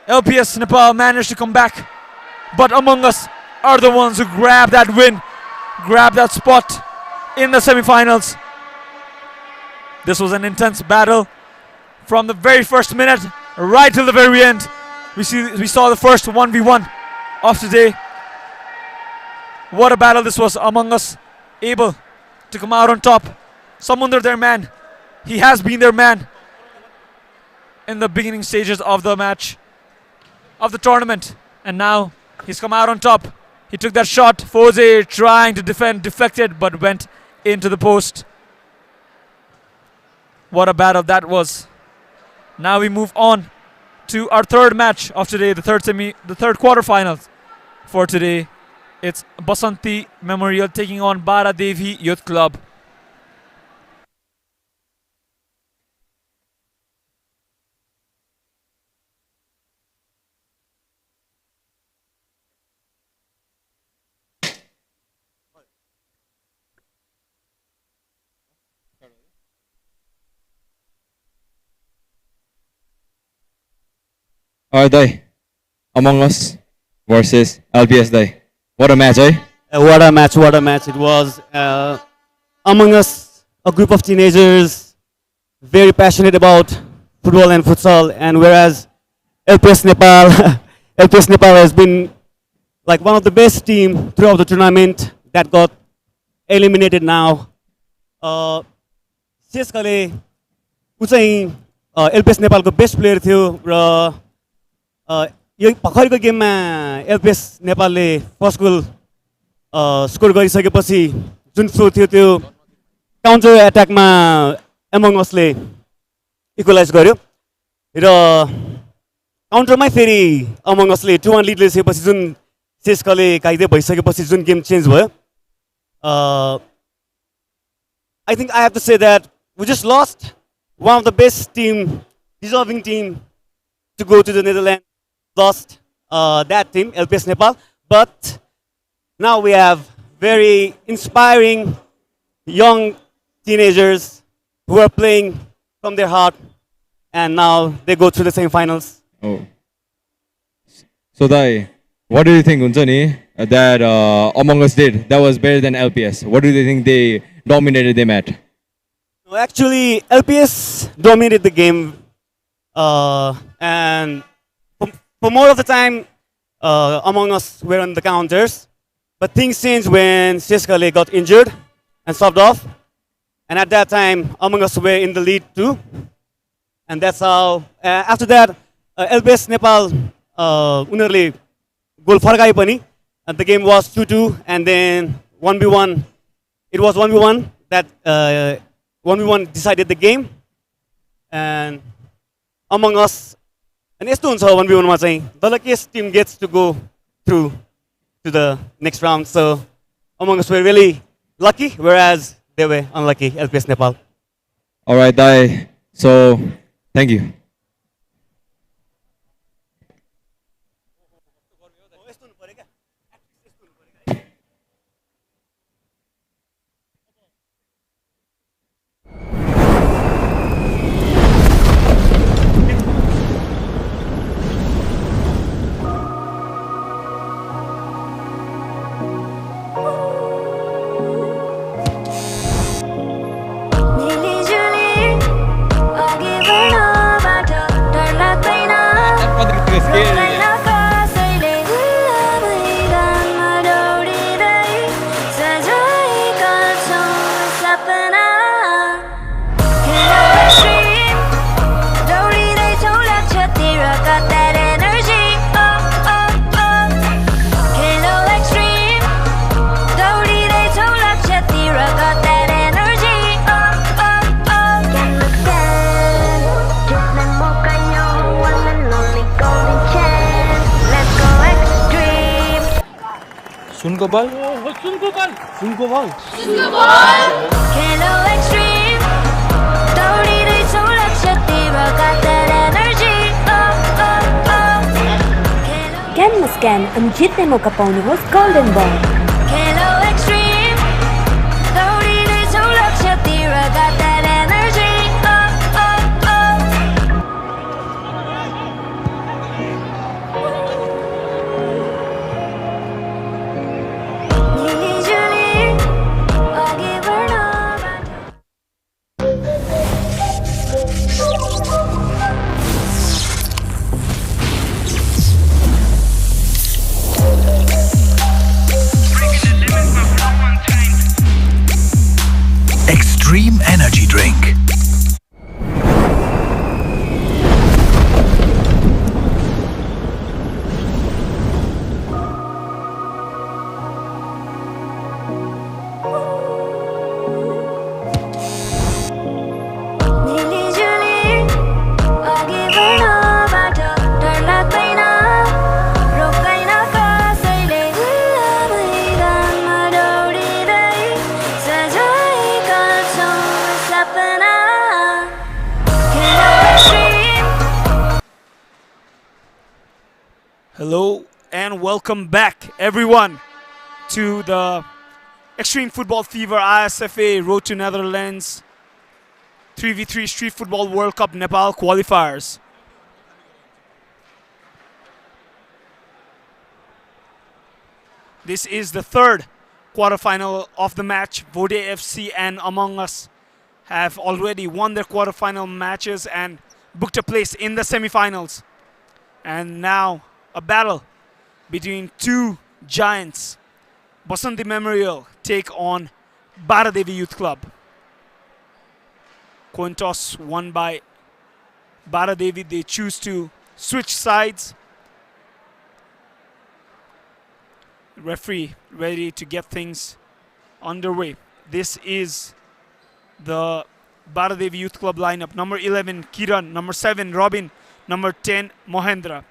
LPS Nepal managed to come back, but Among Us are the ones who grab that win, grab that spot in the semi-finals. This was an intense battle from the very first minute right till the very end. We saw the first 1v1 of today. What a battle this was. Among Us able to come out on top. Samunder, their man. He has been their man in the beginning stages of the match, of the tournament, and now he's come out on top. He took that shot. Foze trying to defend, deflected, but went into the post. What a battle that was. Now we move on to our third match of today, the third quarterfinals for today. It's Basanti Memorial taking on Bara Devi Youth Club. Alright, Dai. Among Us versus LPS, Dai. What a match, eh? What a match, what a match. It was Among Us, a group of teenagers very passionate about football and futsal, and whereas LPS Nepal, LPS Nepal has been like one of the best team throughout the tournament that got eliminated now. Seskale उ चाहिँ LPS नेपालको best player थियो र यो भर्खरको गेममा LPS नेपालले first goal score गरिसकेपछि जुन flow थियो त्यो counter एट्याकमा among असले इक्वलाइज गर्यो र काउन्टरमै फेरि अमङ असले 2-1 लिड लिएपछि जुन सेस्कले काइदे भइसकेपछि जुन गेम चेन्ज भयो I think I have to say that we just lost one of the best team, deserving team to go to the Netherlands. Lost that team, LPS Nepal. But now we have very inspiring young teenagers who are playing from their heart, and now they go to the semi-finals. Oh. So Dai, what do you think, Unzani, that Among Us did that was better than LPS? What do you think they dominated them at? No, actually, LPS dominated the game, and for more of the time, Among Us were on the counters. But things changed when Seskale got injured and subbed off. And at that time, Among Us were in the lead too. And that's how, after that, LPS Nepal, unerle goal farkai pani. And the game was 2-2, and then 1v1. It was 1v1 that 1v1 decided the game. And Among Us, and यस्तो हुन्छ 1v1 मा चाहिँ the luckiest team gets to go through to the next round. So Among Us were really lucky, whereas they were unlucky, LPS Nepal. All right, Dai. So thank you. सुनको ball खेलो extreme दौडिँदैछौ लक्ष्यतिर got that energy Scan scan अनि जित्ने मौका पाउनुहोस् golden ball खेलो extreme दौडिँदैछौ लक्ष्यतिर got that energy मिलिजुली अघि बढ्न Extreme energy drink. मिलिजुली अघि बढ्न बाटो डर लाग्दैन रोक्दैन कसैले खुल्ला मैदानमा दौडिँदै सजाएका छौँ सपना खेलो extreme Hello and welcome back, everyone, to the Extreme Football Fever ISFA Road to Netherlands 3v3 Street Football World Cup Nepal Qualifiers. This is the third quarterfinal of the match. Vode FC and Among Us have already won their quarterfinal matches and booked a place in the semifinals. And now a battle between two giants. Basanti Memorial take on Baradevi Youth Club. Coin toss won by Baradevi. They choose to switch sides. Referee ready to get things underway. This is the Baradevi Youth Club lineup. Number 11, Kiran. Number 7, Robin. Number 10, Mohendra.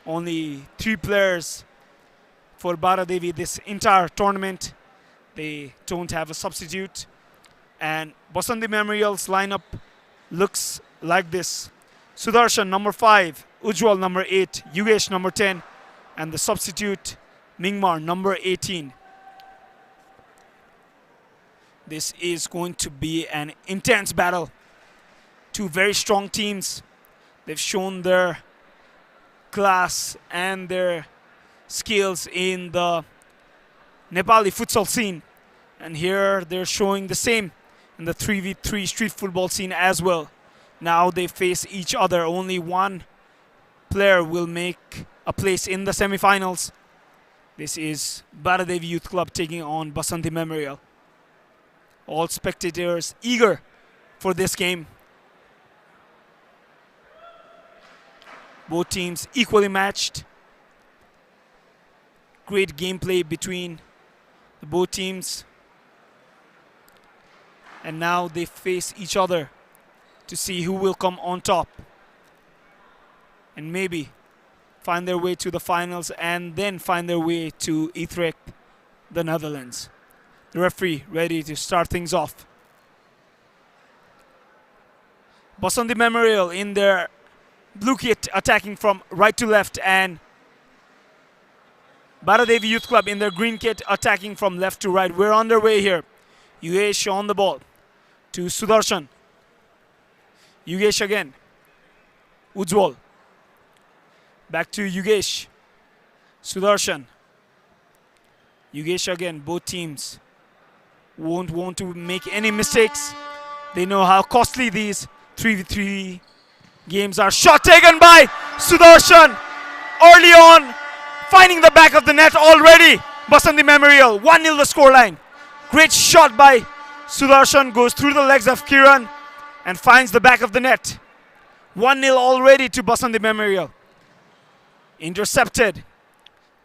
Only 3 players for Baradevi this entire tournament. They don't have a substitute. And Basanti Memorial's lineup looks like this. Sudarshan, number 5. Ujwal, number 8. Yugesh, number 10. And the substitute, Mingmar, number 18. This is going to be an intense battle. Two very strong teams. They've shown their class and their skills in the Nepali futsal scene. And here they're showing the same in the 3v3 street football scene as well. Now they face each other. Only one player will make a place in the semifinals. This is Baradevi Youth Club taking on Basanti Memorial. All spectators eager for this game. Both teams equally matched. Great gameplay between the both teams. And now they face each other to see who will come on top. And maybe find their way to the finals and then find their way to Utrecht, the Netherlands. The referee ready to start things off. Basanti Memorial in their blue kit attacking from right to left, and Baradevi Youth Club in their green kit attacking from left to right. We're underway here. Yugesh on the ball to Sudarshan. Yugesh again. Ujwal. Back to Yugesh. Sudarshan. Yugesh again. Both teams won't want to make any mistakes. They know how costly these 3v3 games are. Shot taken by Sudarshan early on, finding the back of the net already. Basanti Memorial, 1-0 the scoreline. Great shot by Sudarshan, goes through the legs of Kiran and finds the back of the net. 1-0 already to Basanti Memorial. Intercepted.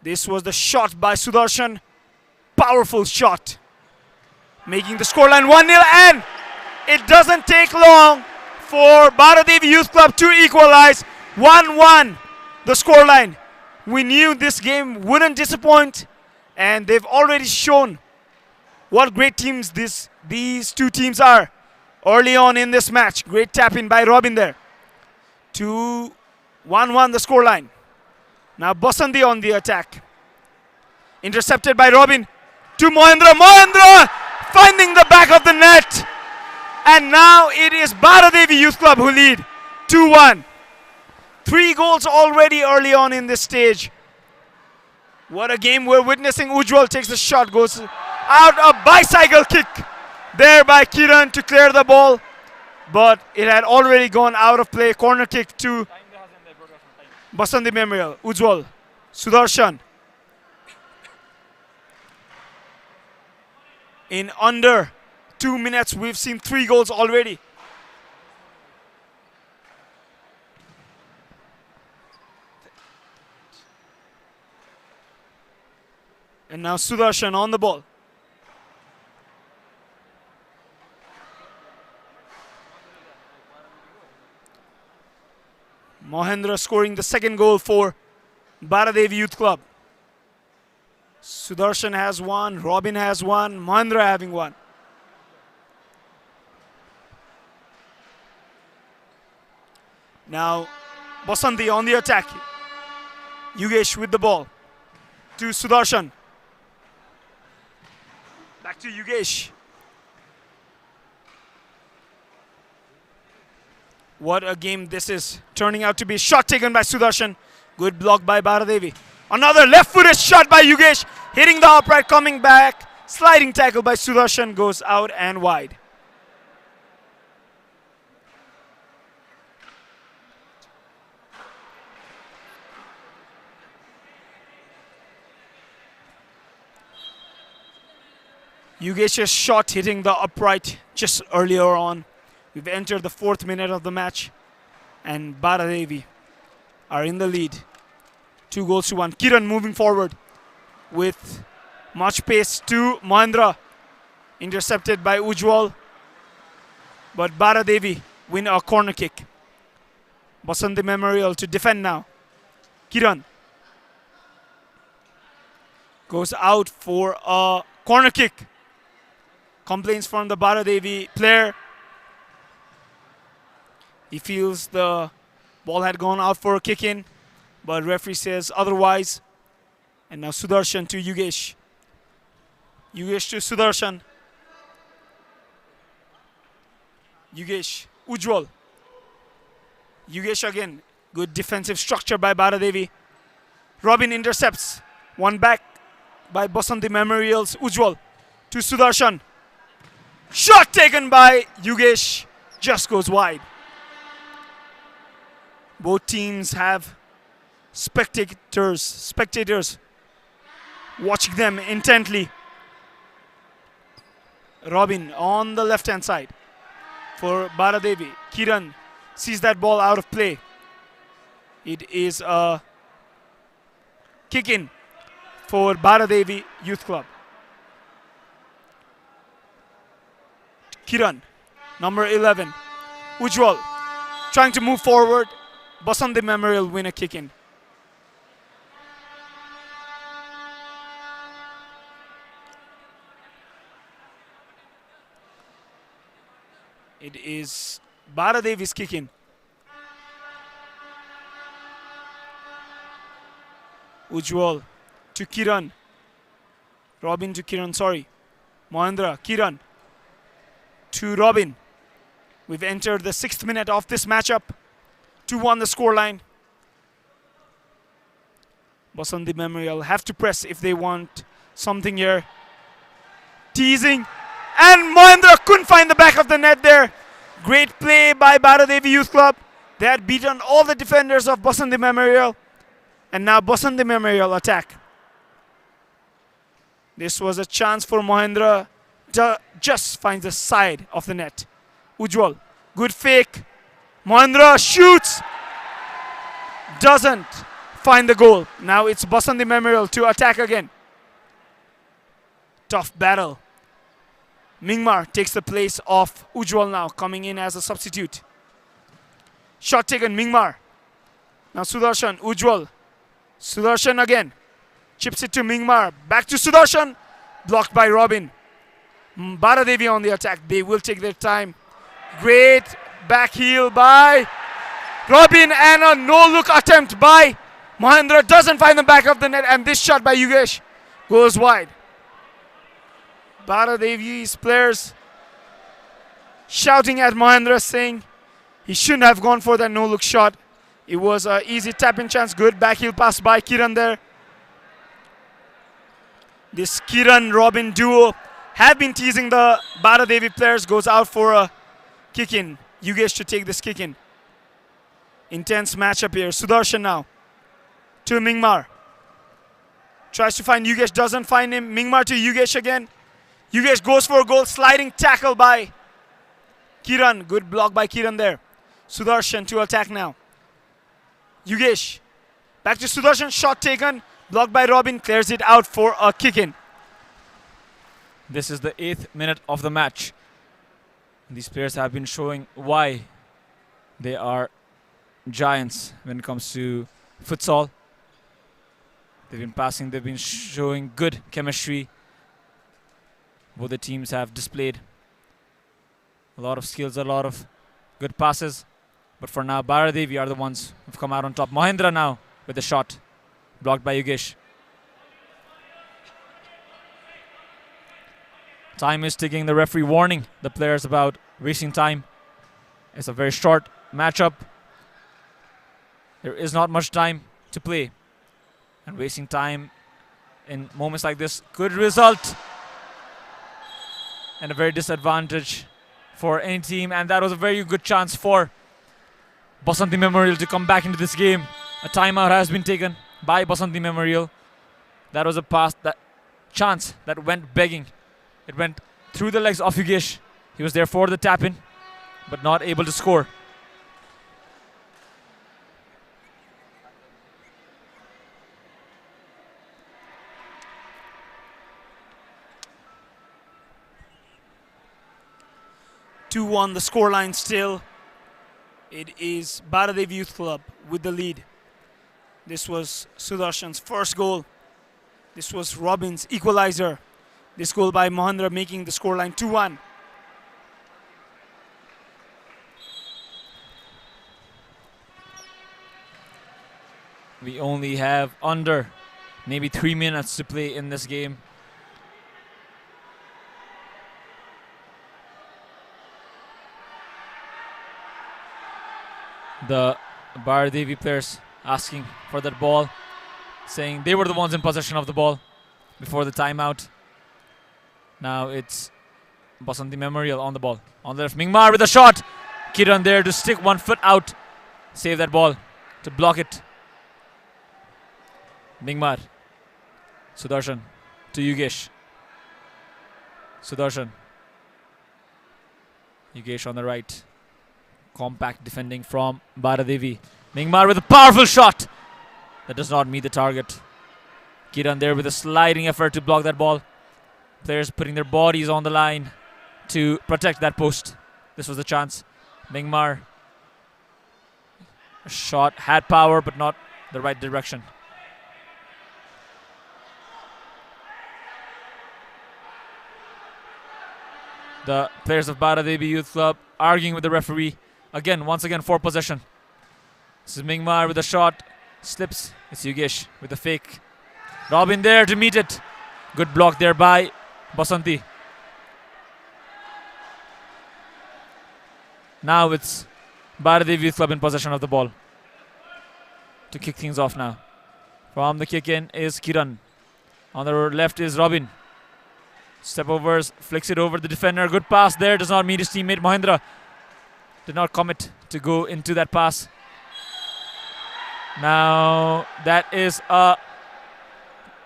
This was the shot by Sudarshan. Powerful shot. Making the scoreline 1-0, and it doesn't take long for Baradevi Youth Club to equalize. 1-1 the scoreline. We knew this game wouldn't disappoint, And they've already shown what great teams these two teams are early on in this match. Great tap in by Robin there. 2-1-1 the scoreline. Now Basandi on the attack. Intercepted by Robin to Mohendra. Mohendra finding the back of the net. And now it is Baradevi Youth Club who lead 2-1. 3 goals already early on in this stage. What a game we're witnessing. Ujjwal takes the shot, goes out, a bicycle kick there by Kiran to clear the ball. But it had already gone out of play. Corner kick to Basandi Memorial. Ujjwal, Sudarshan. In under 2 minutes, we've seen 3 goals already. And now Sudarshan on the ball. Mohendra scoring the second goal for Baradevi Youth Club. Sudarshan has one, Robin has one, Mohendra having one. Now Basanti on the attack. Yugesh with the ball to Sudarshan. Back to Yugesh. What a game this is turning out to be. Shot taken by Sudarshan. Good block by Baradevi. Another left-footed shot by Yugesh. Hitting the upright, coming back. Sliding tackle by Sudarshan goes out and wide. Yugesh's shot hitting the upright just earlier on. We've entered the 4th minute of the match. And Baradevi are in the lead. 2 goals to 1. Kiran moving forward with much pace to Mohendra. Intercepted by Ujjwal. But Baradevi win a corner kick. Basanti Memorial to defend now. Kiran goes out for a corner kick. Complaints from the Baradevi player. He feels the ball had gone out for a kick in, but referee says otherwise. And now Sudarshan to Yugesh. Yugesh to Sudarshan. Yugesh, Ujjwal. Yugesh again. Good defensive structure by Baradevi. Robin intercepts. One back by Basanti Memorial's Ujjwal to Sudarshan. Shot taken by Yugesh. Just goes wide. Both teams have spectators watching them intently. Robin on the left-hand side for Baradevi. Kiran sees that ball out of play. It is a kick in for Baradevi Youth Club. Kiran, number 11. Ujjwal trying to move forward. Basanti Memorial win a kick in. It is Baradevi's kick in. Ujjwal to Kiran. Robin to Kiran, sorry. Mohendra, Kiran to Robin. We've entered the 6th minute of this matchup. 2-1 the scoreline. Basanti Memorial have to press if they want something here. Teasing. And Mohendra couldn't find the back of the net there. Great play by Baradevi Youth Club. They had beaten all the defenders of Basanti Memorial. And now Basanti Memorial attack. This was a chance for Mohendra. Just finds the side of the net. Ujjwal, good fake. Mohendra shoots. Doesn't find the goal. Now it's Basanti Memorial to attack again. Tough battle. Mingmar takes the place of Ujjwal now, coming in as a substitute. Shot taken, Mingmar. Now Sudarshan, Ujjwal. Sudarshan again. Chips it to Mingmar. Back to Sudarshan. Blocked by Robin. Baradevi on the attack. They will take their time. Great back heel by Robin, and a no-look attempt by Mahendra. Doesn't find the back of the net, and this shot by Yugesh goes wide. Baradevi's players shouting at Mahendra, saying he shouldn't have gone for that no-look shot. It was an easy tap-in chance. Good back heel pass by Kiran there. This Kiran-Robin duo have been teasing the Baradevi players. Goes out for a kick-in. Yugesh to take this kick-in. Intense matchup here. Sudarshan now to Mingmar. Tries to find Yugesh, doesn't find him. Mingmar to Yugesh again. Yugesh goes for a goal. Sliding tackle by Kiran. Good block by Kiran there. Sudarshan to attack now. Yugesh. Back to Sudarshan. Shot taken. Blocked by Robin. Clears it out for a kick-in. This is the 8th minute of the match. These players have been showing why they are giants when it comes to futsal. They've been passing, they've been showing good chemistry. Both the teams have displayed a lot of skills, a lot of good passes. But for now, Baradevi are the ones who've come out on top. Mahendra now with the shot. Blocked by Yugesh. Time is ticking. The referee warning the players about wasting time. It's a very short matchup. There is not much time to play. And wasting time in moments like this could result in a very disadvantage for any team. And that was a very good chance for Basanti Memorial to come back into this game. A timeout has been taken by Basanti Memorial. That was a pass, that chance that went begging. It went through the legs of Yugesh. He was there for the tap-in, but not able to score. Two on the scoreline still. It is Baradev Youth Club with the lead. This was Sudarshan's first goal. This was Robin's equalizer. This goal by Mahendra making the scoreline 2-1. We only have under maybe 3 minutes to play in this game. The Baradevi players asking for that ball, saying they were the ones in possession of the ball before the timeout. Now it's Basanti Memorial on the ball. On the left, Mingmar with a shot. Kiran there to stick 1 foot out. Save that ball to block it. Mingmar. Sudarshan to Yugesh. Sudarshan. Yugesh on the right. Compact defending from Baradevi. Mingmar with a powerful shot. That does not meet the target. Kiran there with a sliding effort to block that ball. Players putting their bodies on the line to protect that post. This was the chance. Mingmar. A shot had power, but not the right direction. The players of Baradevi Youth Club arguing with the referee. Once again for possession. This is Mingmar with a shot. Slips. It's Yugesh with the fake. Robin there to meet it. Good block there by Basanti. Now it's Baradev Youth Club in possession of the ball. To kick things off now. From the kick in is Kiran. On the left is Robin. Step overs, flicks it over the defender. Good pass there. Does not meet his teammate Mahendra. Did not commit to go into that pass. Now that is a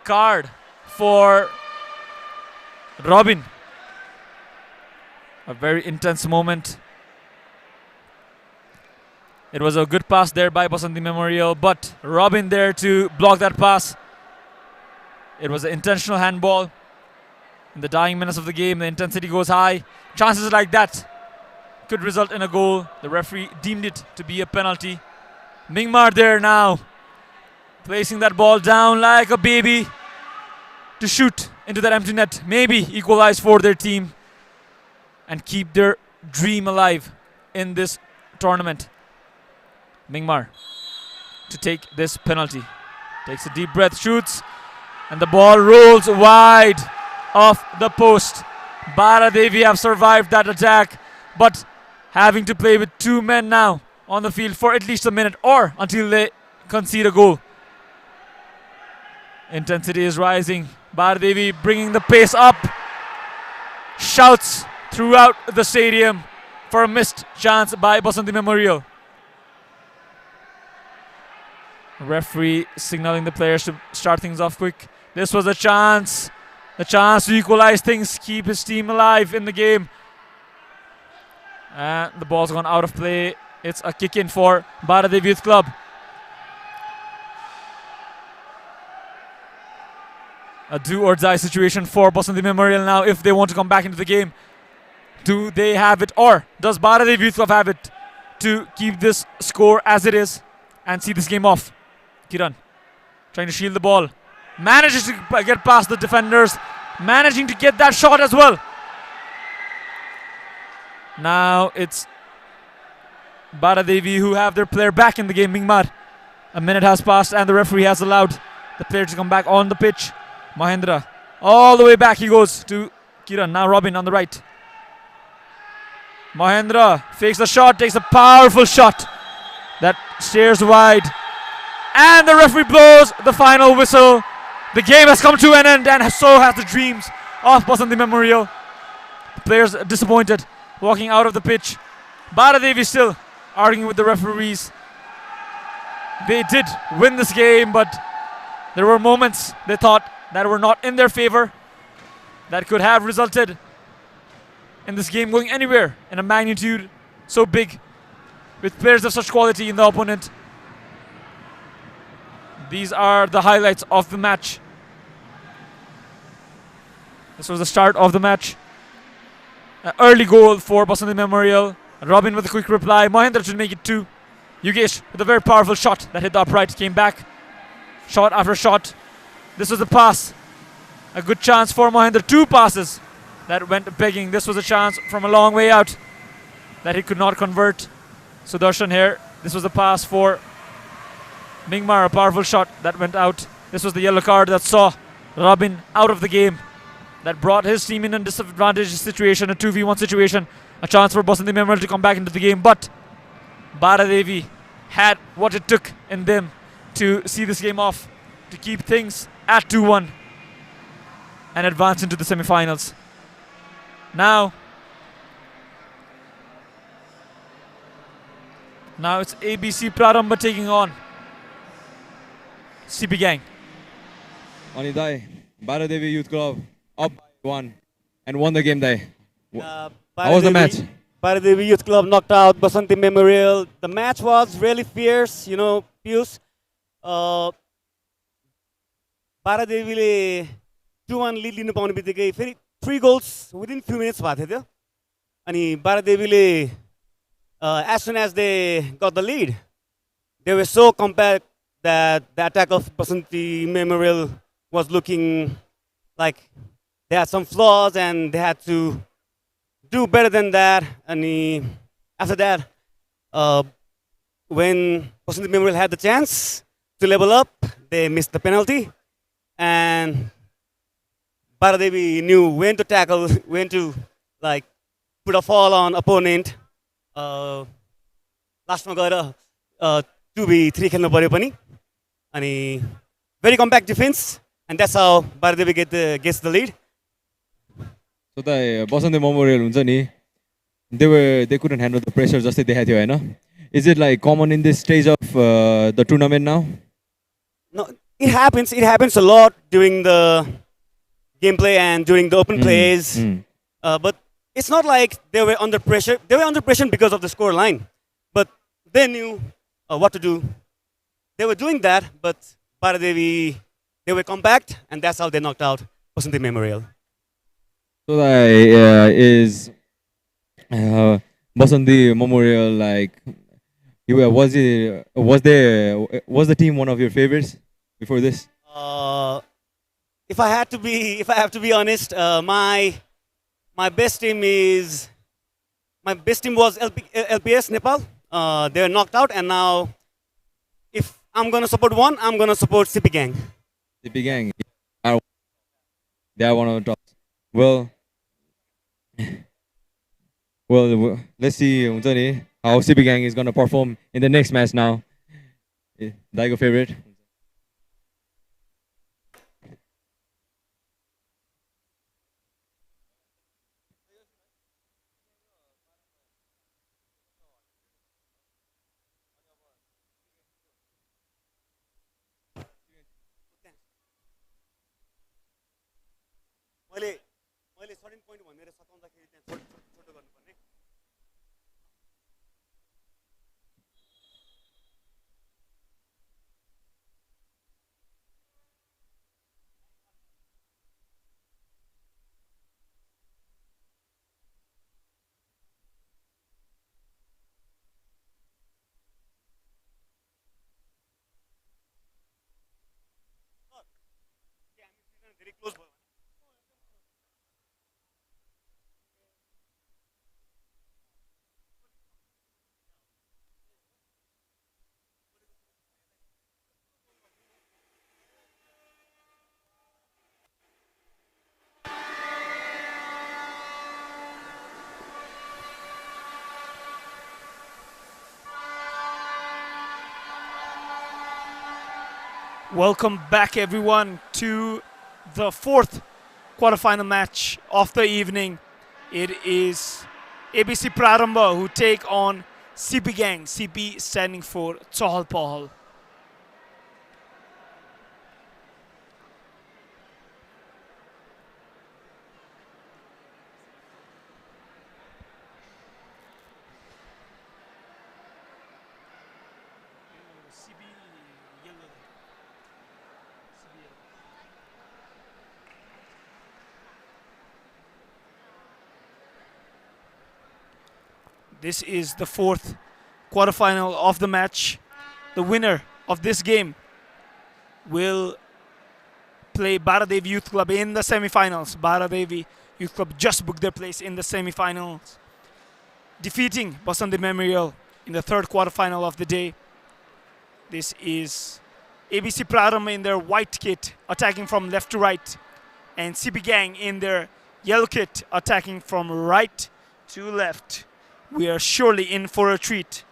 card for Robin. A very intense moment. It was a good pass there by Basanti Memorial, but Robin there to block that pass. It was an intentional handball. In the dying minutes of the game, the intensity goes high. Chances like that could result in a goal. The referee deemed it to be a penalty. Mingmar there now, placing that ball down like a baby. to shoot into that empty net, maybe equalize for their team and keep their dream alive in this tournament. Mingmar to take this penalty. Takes a deep breath, shoots, and the ball rolls wide off the post. Baradevi have survived that attack, but having to play with 2 men now on the field for at least a minute or until they concede a goal. Intensity is rising. Baradevi bringing the pace up. Shouts throughout the stadium for a missed chance by Basanti Memorial. Referee signaling the players to start things off quick. This was a chance to equalize things, keep his team alive in the game. And the ball's gone out of play. It's a kick in for Baradevi Youth Club. A do or die situation for Basanti Memorial now if they want to come back into the game. Do they have it, or does Baradevi Youth Club have it to keep this score as it is and see this game off? Kiran trying to shield the ball. Manages to get past the defenders. Managing to get that shot as well. Now it's Baradevi who have their player back in the game, Mingmar. A minute has passed and the referee has allowed the player to come back on the pitch. Mahendra all the way back he goes to Kiran. Now Robin on the right. Mahendra fakes the shot, takes a powerful shot that stares wide. And the referee blows the final whistle. The game has come to an end, and so have the dreams of Basanti Memorial. The players disappointed, walking out of the pitch. Baradevi still arguing with the referees. They did win this game, but there were moments they thought that were not in their favor, that could have resulted in this game going anywhere in a magnitude so big, with players of such quality in the opponent. These are the highlights of the match. This was the start of the match. An early goal for Basanti Memorial. Robin with a quick reply. Mahendra should make it 2. Yugesh with a very powerful shot that hit the upright. Came back. Shot after shot. This was the pass. A good chance for Mahendra. 2 passes that went begging. This was a chance from a long way out that he could not convert. Sudarshan here. This was the pass for Mingmar, a powerful shot that went out. This was the yellow card that saw Robin out of the game. That brought his team in a disadvantaged situation, a 2v1 situation. A chance for Basanti Memorial to come back into the game. But Baradevi had what it took in them to see this game off, to keep things at 2-1 and advance into the semi-finals. Now it's ABC Prarambha taking on CP Gang. Anidai, Baradevi Youth Club up by 1 and won the game there. How was the match? Baradevi Youth Club knocked out Basanti Memorial. The match was really fierce, Pius. Baradevi 2-1 lead लिनु पाउने बित्तिकै फेरि 3 goals within few minutes भएको थियो. अनि Baradevi as soon as they got the lead, they were so compact that the attack of Basanti Memorial was looking like they had some flaws and they had to do better than that. And after that, when Basanti Memorial had the chance to level up, they missed the penalty. And Baradevi knew when to tackle, when to put a fall on opponent. Lastमा गएर 2v3 खेल्नु पर्यो पनि. अनि very compact defense, and that's how Baradevi gets the lead. So the Basanti Memorial हुन्छ नि, they couldn't handle the pressure जस्तै देखाएको थियो हैन. Is it like common in this stage of the tournament now? No, it happens a lot during the gameplay and during the open plays. But it's not like they were under pressure. They were under pressure because of the score line, but they knew what to do. They were doing that, but Baradevi, they were compact, and that's how they knocked out Basanti Memorial. So is Basanti Memorial was the team one of your favorites before this? if I have to be honest, my best team was LPS Nepal. They were knocked out, and now if I'm gonna support one, I'm gonna support CP Gang. CP Gang. They are one of the top. Well, let's see how CP Gang is gonna perform in the next match now. Daigo favorite. मैले 13 point भनेर सताउँदाखेरि त्यहाँ छोटो गर्नुपर्ने. धेरै close भयो. Welcome back, everyone, to the fourth quarterfinal match of the evening. It is ABC Prarambha who take on CP Gang, CP standing for Chahal Pahal. This is the fourth quarterfinal of the match. The winner of this game will play Baradevi Youth Club in the semi-finals. Baradevi Youth Club just booked their place in the semi-finals, defeating Basante Memorial in the third quarterfinal of the day. This is ABC Prarambha in their white kit, attacking from left to right, and CP Gang in their yellow kit, attacking from right to left. We are surely in for a treat.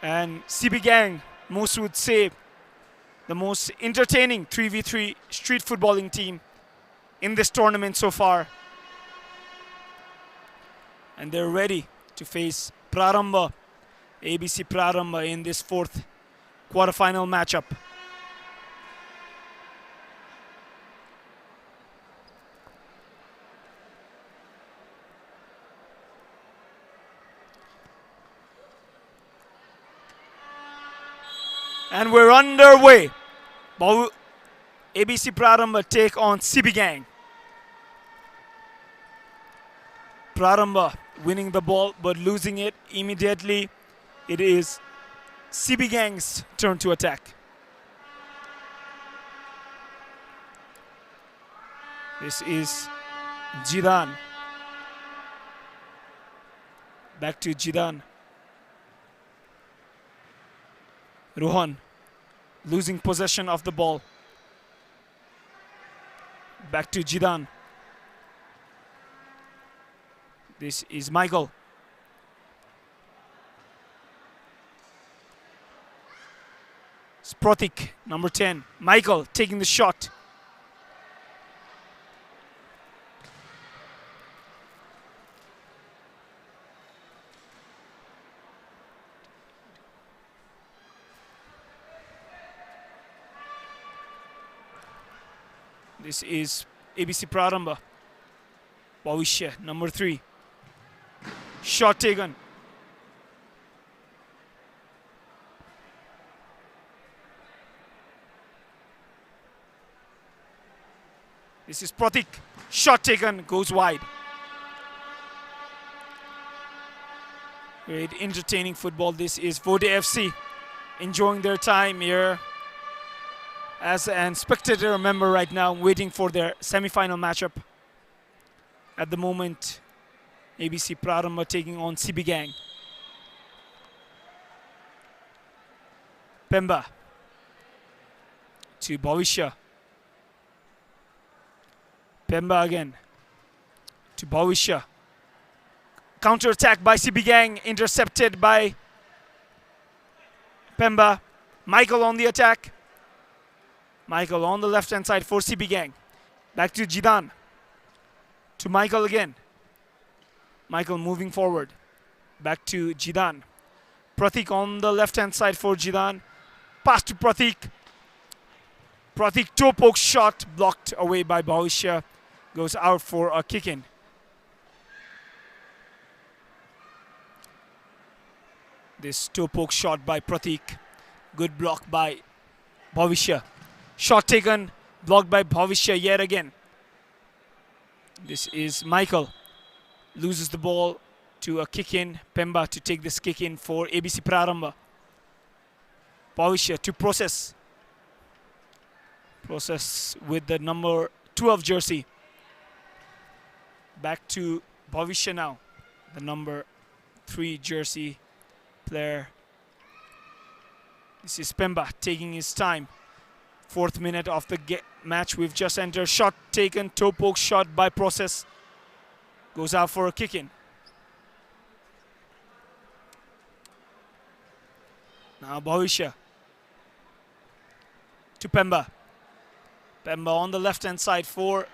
And CP Gang, most would say, the most entertaining 3v3 street footballing team in this tournament so far. And they're ready to face Prarambha, ABC Prarambha, in this fourth quarterfinal matchup. And we're underway. ABC Prarambha take on CP Gang. Prarambha winning the ball but losing it immediately. It is CP Gang's turn to attack. This is Jidan. Back to Jidan. Rohan losing possession of the ball. Back to Jidan. This is Michael. Sprotik, number 10. Michael taking the shot. This is ABC Prarambha. Bhavishya, number 3. Shot taken. This is Pratik. Shot taken, goes wide. Great entertaining football. This is Vode FC enjoying their time here. as an spectator member right now, waiting for their semi-final matchup. At the moment, ABC Prarambha taking on CB Gang. Pemba to Bhavishya. Pemba again to Bhavishya. Counter attack by CB Gang, intercepted by Pemba. Michael on the attack. Michael on the left hand side for CB Gang. Back to Jidan. To Michael again. Michael moving forward. Back to Jidan. Pratik on the left hand side for Jidan. Pass to Pratik. Pratik toe poke shot blocked away by Bhavishya. Goes out for a kick in. This toe poke shot by Pratik. Good block by Bhavishya. Shot taken, blocked by Bhavishya yet again. This is Michael. Loses the ball to a kick in. Pemba to take this kick in for ABC Prarambha. Bhavishya to process. Process with the number 12 jersey. Back to Bhavishya now. The number 3 jersey player. This is Pemba taking his time. 4th minute of the match we've just entered. Shot taken, toe poke shot by Process. Goes out for a kick in. Now Bhavishya to Pemba. Pemba on the left hand side for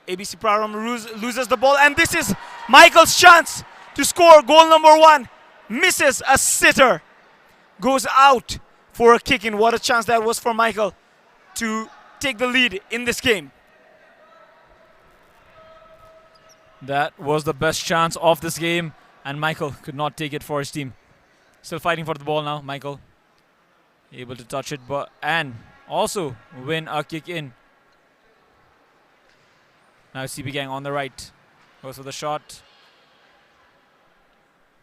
ABC Prarambha, loses the ball, and this is Michael's chance to score goal number 1. Misses a sitter. Goes out for a kick in. What a chance that was for Michael to take the lead in this game. That was the best chance of this game, and Michael could not take it for his team. Still fighting for the ball now, Michael. Able to touch it, and also win a kick in. Now CB Gang on the right. Goes for the shot.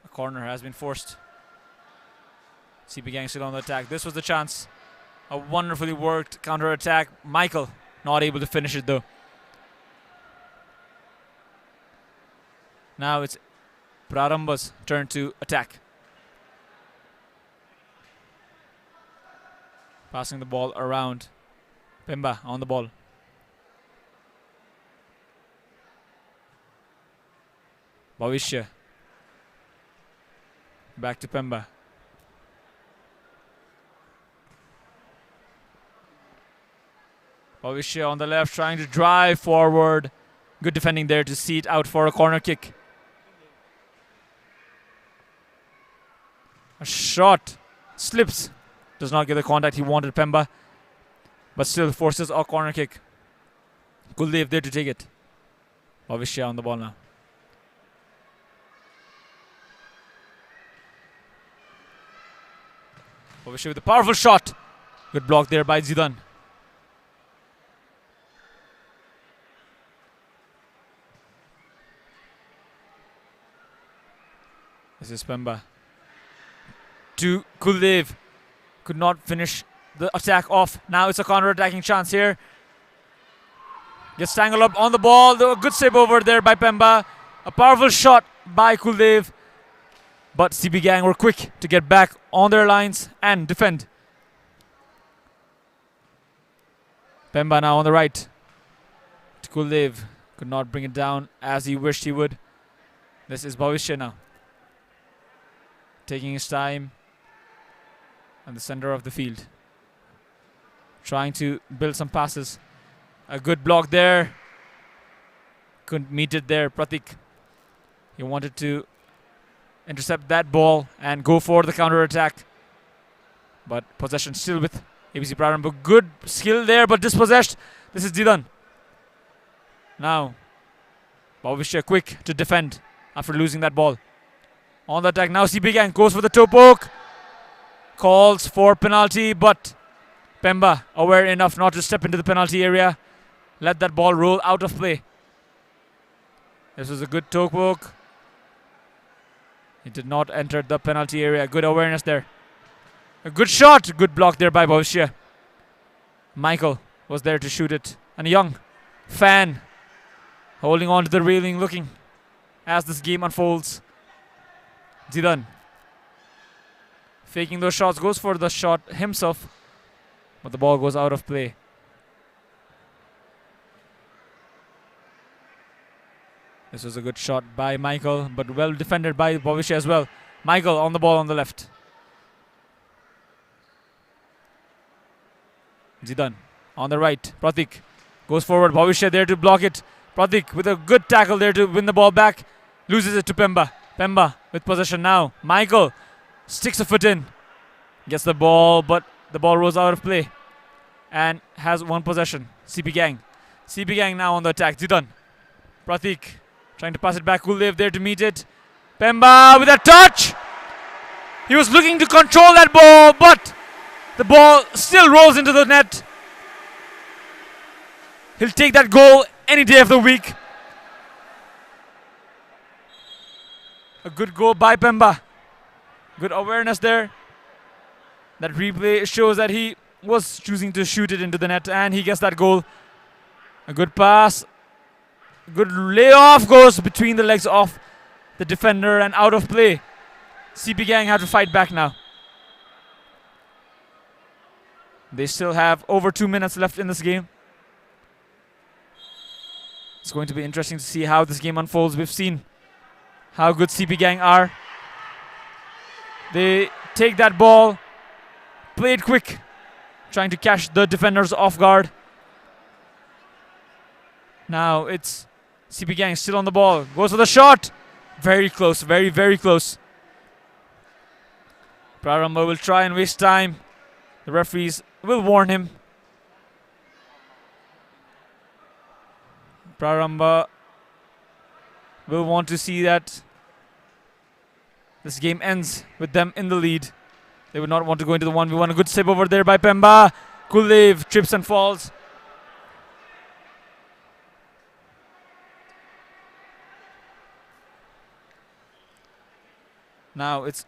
A corner has been forced. CB Gang still on the attack. This was the chance. A wonderfully worked counter attack. Michael not able to finish it though. Now it's Prarambha's turn to attack. Passing the ball around. Pemba on the ball. Bhavishya. Back to Pemba. Bhavishya on the left trying to drive forward. Good defending there to see it out for a corner kick. A shot. Slips. Does not get the contact he wanted, Pemba. But still forces a corner kick. Kuldev there to take it. Bhavishya on the ball now. Bhavishya with a powerful shot. Good block there by Zidan. This is Pemba. To Kuldev. Could not finish the attack off. Now it's a counter-attacking chance here. Gets tangled up on the ball. A good save over there by Pemba. A powerful shot by Kuldev. But CB Gang were quick to get back on their lines and defend. Pemba now on the right. To Kuldev. Could not bring it down as he wished he would. This is Bhavishya now. Taking his time. In the center of the field. Trying to build some passes. A good block there. Couldn't meet it there, Pratik. He wanted to intercept that ball and go for the counter attack. But possession still with ABC Prarambha. Good skill there, but dispossessed. This is Zidan. Now, Bhavishya quick to defend after losing that ball. On the attack now, CB Gang goes for the toe poke. Calls for penalty, but Pemba aware enough not to step into the penalty area. Let that ball roll out of play. This was a good toe poke. He did not enter the penalty area. Good awareness there. A good shot. Good block there by Bhavishya. Michael was there to shoot it. And a young fan holding on to the railing, looking as this game unfolds. Zidane faking those shots, goes for the shot himself, but the ball goes out of play. This was a good shot by Michael, but well defended by Bhavisha as well. Michael on the ball on the left. Zidane on the right. Pratik goes forward. Bhavisha there to block it. Pratik with a good tackle there to win the ball back. Loses it to Pemba. Pemba with possession now. Michael sticks a foot in. Gets the ball, but the ball rolls out of play. And has one possession. CP Gang. CP Gang now on the attack. Zidane. Pratik trying to pass it back. Kuldev there to meet it. Pemba with a touch. He was looking to control that ball, but the ball still rolls into the net. He'll take that goal any day of the week. A good goal by Pemba. Good awareness there. That replay shows that he was choosing to shoot it into the net, and he gets that goal. A good pass. Good layoff goes between the legs of the defender and out of play. CP Gang have to fight back now. They still have over 2 minutes left in this game. It's going to be interesting to see how this game unfolds. We've seen how good CP Gang are. They take that ball, play it quick, trying to catch the defenders off guard. Now it's CP Gang still on the ball. Goes for the shot. Very close, very, very close. Prarambha will try and waste time. The referees will warn him. Prarambha will want to see that this game ends with them in the lead. They would not want to go into the 1v1. A good save over there by Pemba. Kuldev trips and falls. Now it's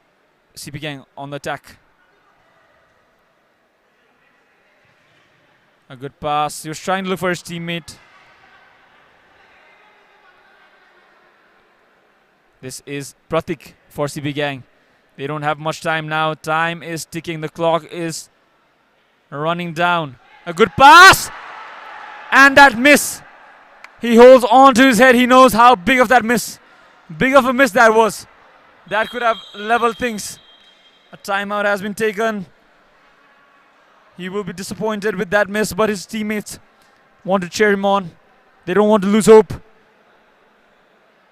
CP Gang on the attack. A good pass. He was trying to look for his teammate. This is Pratik for CP Gang. They don't have much time now. Time is ticking. The clock is running down. A good pass! And that miss. He holds on to his head. He knows how big of that miss. Big of a miss that was. That could have leveled things. A timeout has been taken. He will be disappointed with that miss, but his teammates want to cheer him on. They don't want to lose hope.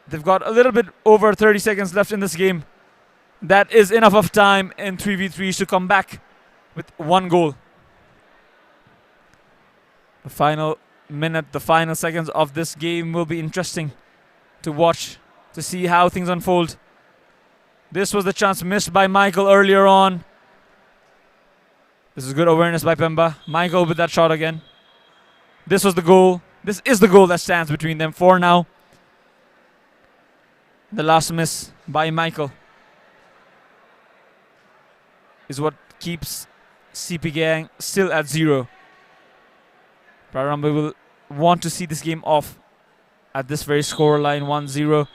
They've got a little bit over 30 seconds left in this game. That is enough of time in 3v3 to come back with one goal. The final minute, the final seconds of this game will be interesting to watch, to see how things unfold. This was the chance missed by Michael earlier on. This is good awareness by Pemba. Michael with that shot again. This was the goal. This is the goal that stands between them for now. The last miss by Michael is what keeps CP Gang still at 0. Prarambha will want to see this game off at this very score line, 1-0.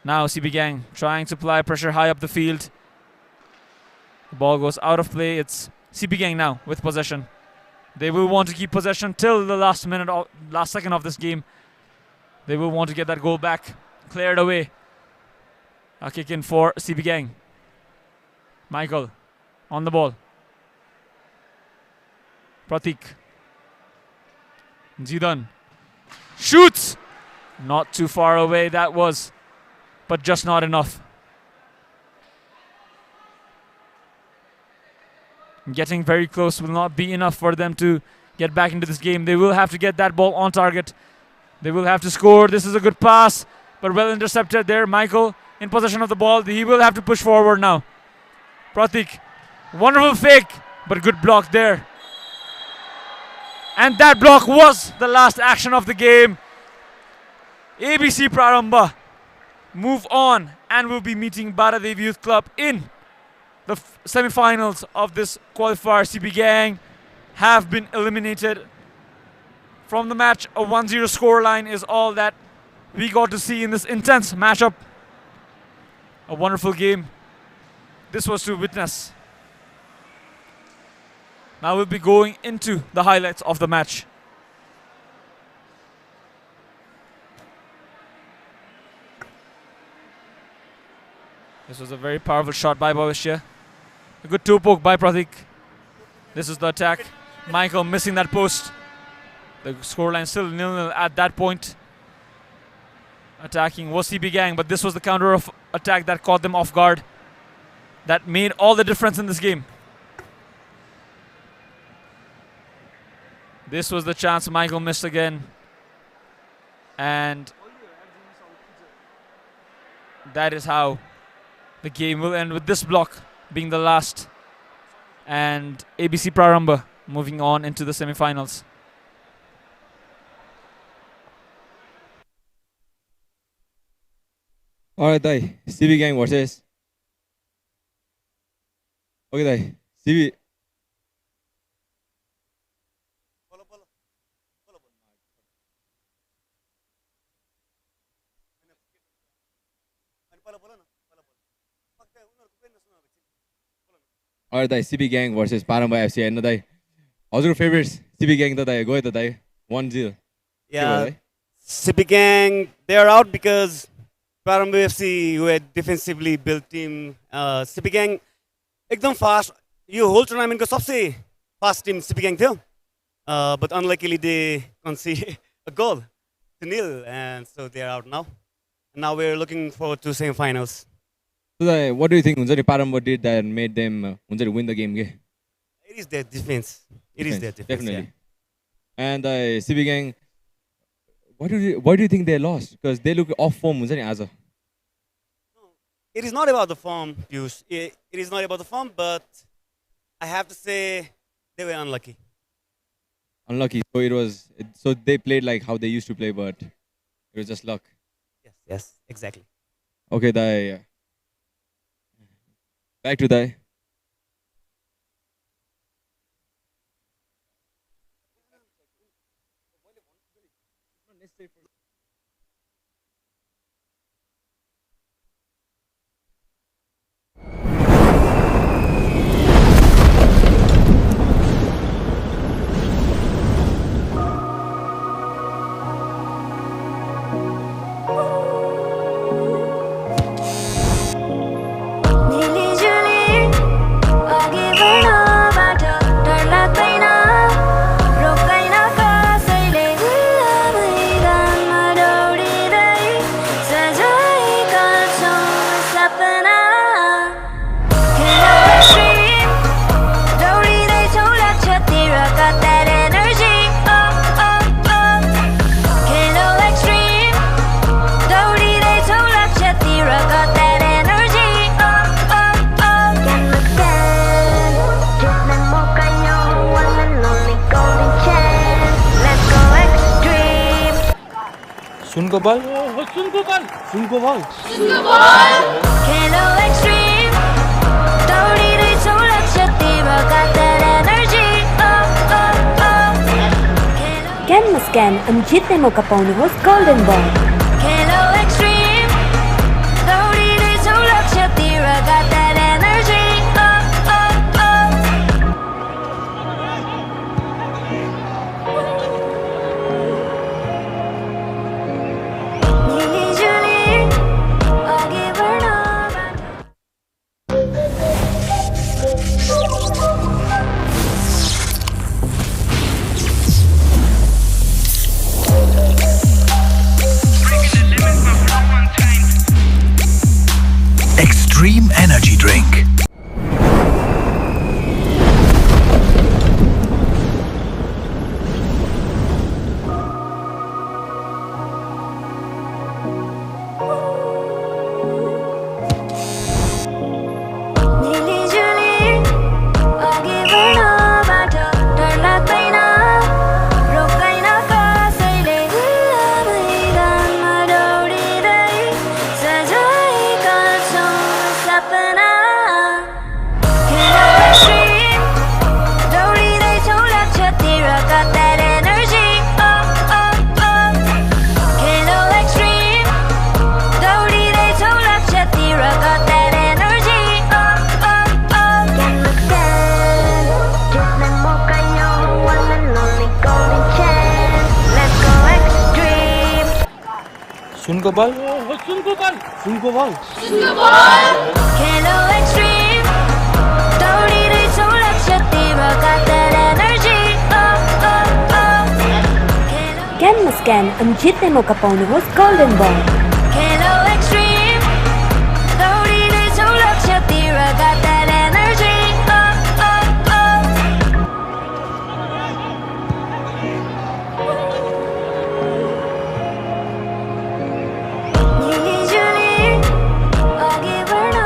Now CP Gang trying to apply pressure high up the field. The ball goes out of play. It's CP Gang now with possession. They will want to keep possession till the last minute, last second of this game. They will want to get that goal back. Cleared away. A kick in for CP Gang. Michael on the ball. Pratik. Zidane shoots. Not too far away that was, but just not enough. Getting very close will not be enough for them to get back into this game. They will have to get that ball on target. They will have to score. This is a good pass, but well intercepted there. Michael in possession of the ball. He will have to push forward now. Pratik, wonderful fake, but good block there. And that block was the last action of the game. ABC Prarambha move on and will be meeting Baradev Youth Club in the semi-finals of this qualifier. CP Gang have been eliminated from the match. A 1-0 scoreline is all that we got to see in this intense matchup. A wonderful game this was to witness. Now we'll be going into the highlights of the match. This was a very powerful shot by Bhavishya. A good toe poke by Pratik. This is the attack. Michael missing that post. The scoreline still 0-0 at that point. Attacking was CB Gang, but this was the counter of attack that caught them off guard. That made all the difference in this game. This was the chance Michael missed again. And that is how the game will end, with this block being the last. And ABC Prarambha moving on into the semifinals. Alright, Dai. CB Gang versus. Okay, Dai. CB. Alright, Dai. CB Gang versus Paramba FC. And Dai. How's your favorites? CB Gang, Dai. Go ahead, Dai. 1-0. Yeah. CB Gang, they are out because Prarambha FC, who had defensively built team. CB Gang, एकदम fast. यो whole tournament को सबसे fast team CB Gang थियो. But unluckily they conceded a goal to nil, and so they are out now. And now we're looking forward to semi-finals. So, Dai, what do you think Paramba did that made them win the game? It is their defense. It is their defense. Definitely. Yeah. And CB Gang, why do you think they lost? Because they look off form. It is not about the form, Piyush. It is not about the form, but I have to say they were unlucky. Unlucky. So they played like how they used to play, but it was just luck. Yes, exactly. Okay, Dai. Back to Dai. सुनको बल Hello Extreme दौडिँदै छौ लक्ष्य तिम्रो got that energy Can Scan अनि जित्ने मौका पाउनुहोस् गोल्डन बल Hello Extreme दौडिँदै छौ लक्ष्य तिम्रो got that energy सुनको बल खेलो एक्सट्रीम दौडिँदैछौ लक्ष्यतिर got that energy क्यानमा स्क्यान अनि जित्ने मौका पाउनुहोस् गोल्डन बल खेलो एक्सट्रीम दौडिँदैछौ लक्ष्यतिर got that energy मिलिजुली अघि बढ्न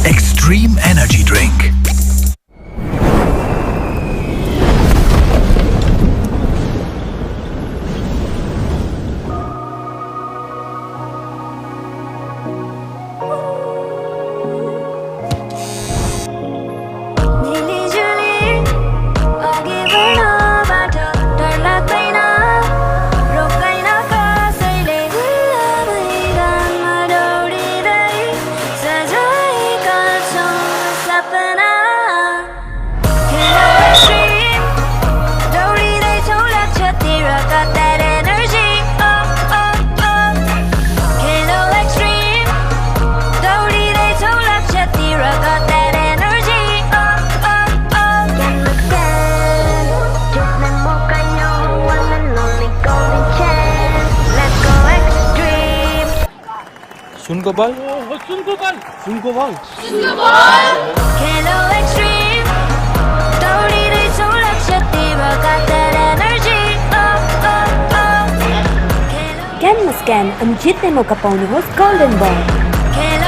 Extreme energy drink. मिलिजुली अघि बढ्न बाटो डर लाग्दैन रोक्दैन कसैले खुल्ला मैदानमा दौडिँदै सजाएका छौँ सपना खेलो एक्सट्रिम दौडिँदैछौ लक्ष्यतिर got that energy Khelo extreme दौडिँदैछौ लक्ष्यतिर got that energy Can look down just let मौका यो one and only golden chance Let's go extreme सुनको बल खेलो एक्सट्रिम दौडिँदैछौ लक्ष्यतिर got that energy क्यानमा स्क्यान अनि जित्ने मौका पाउनुहोस् गोल्डन बल खेलो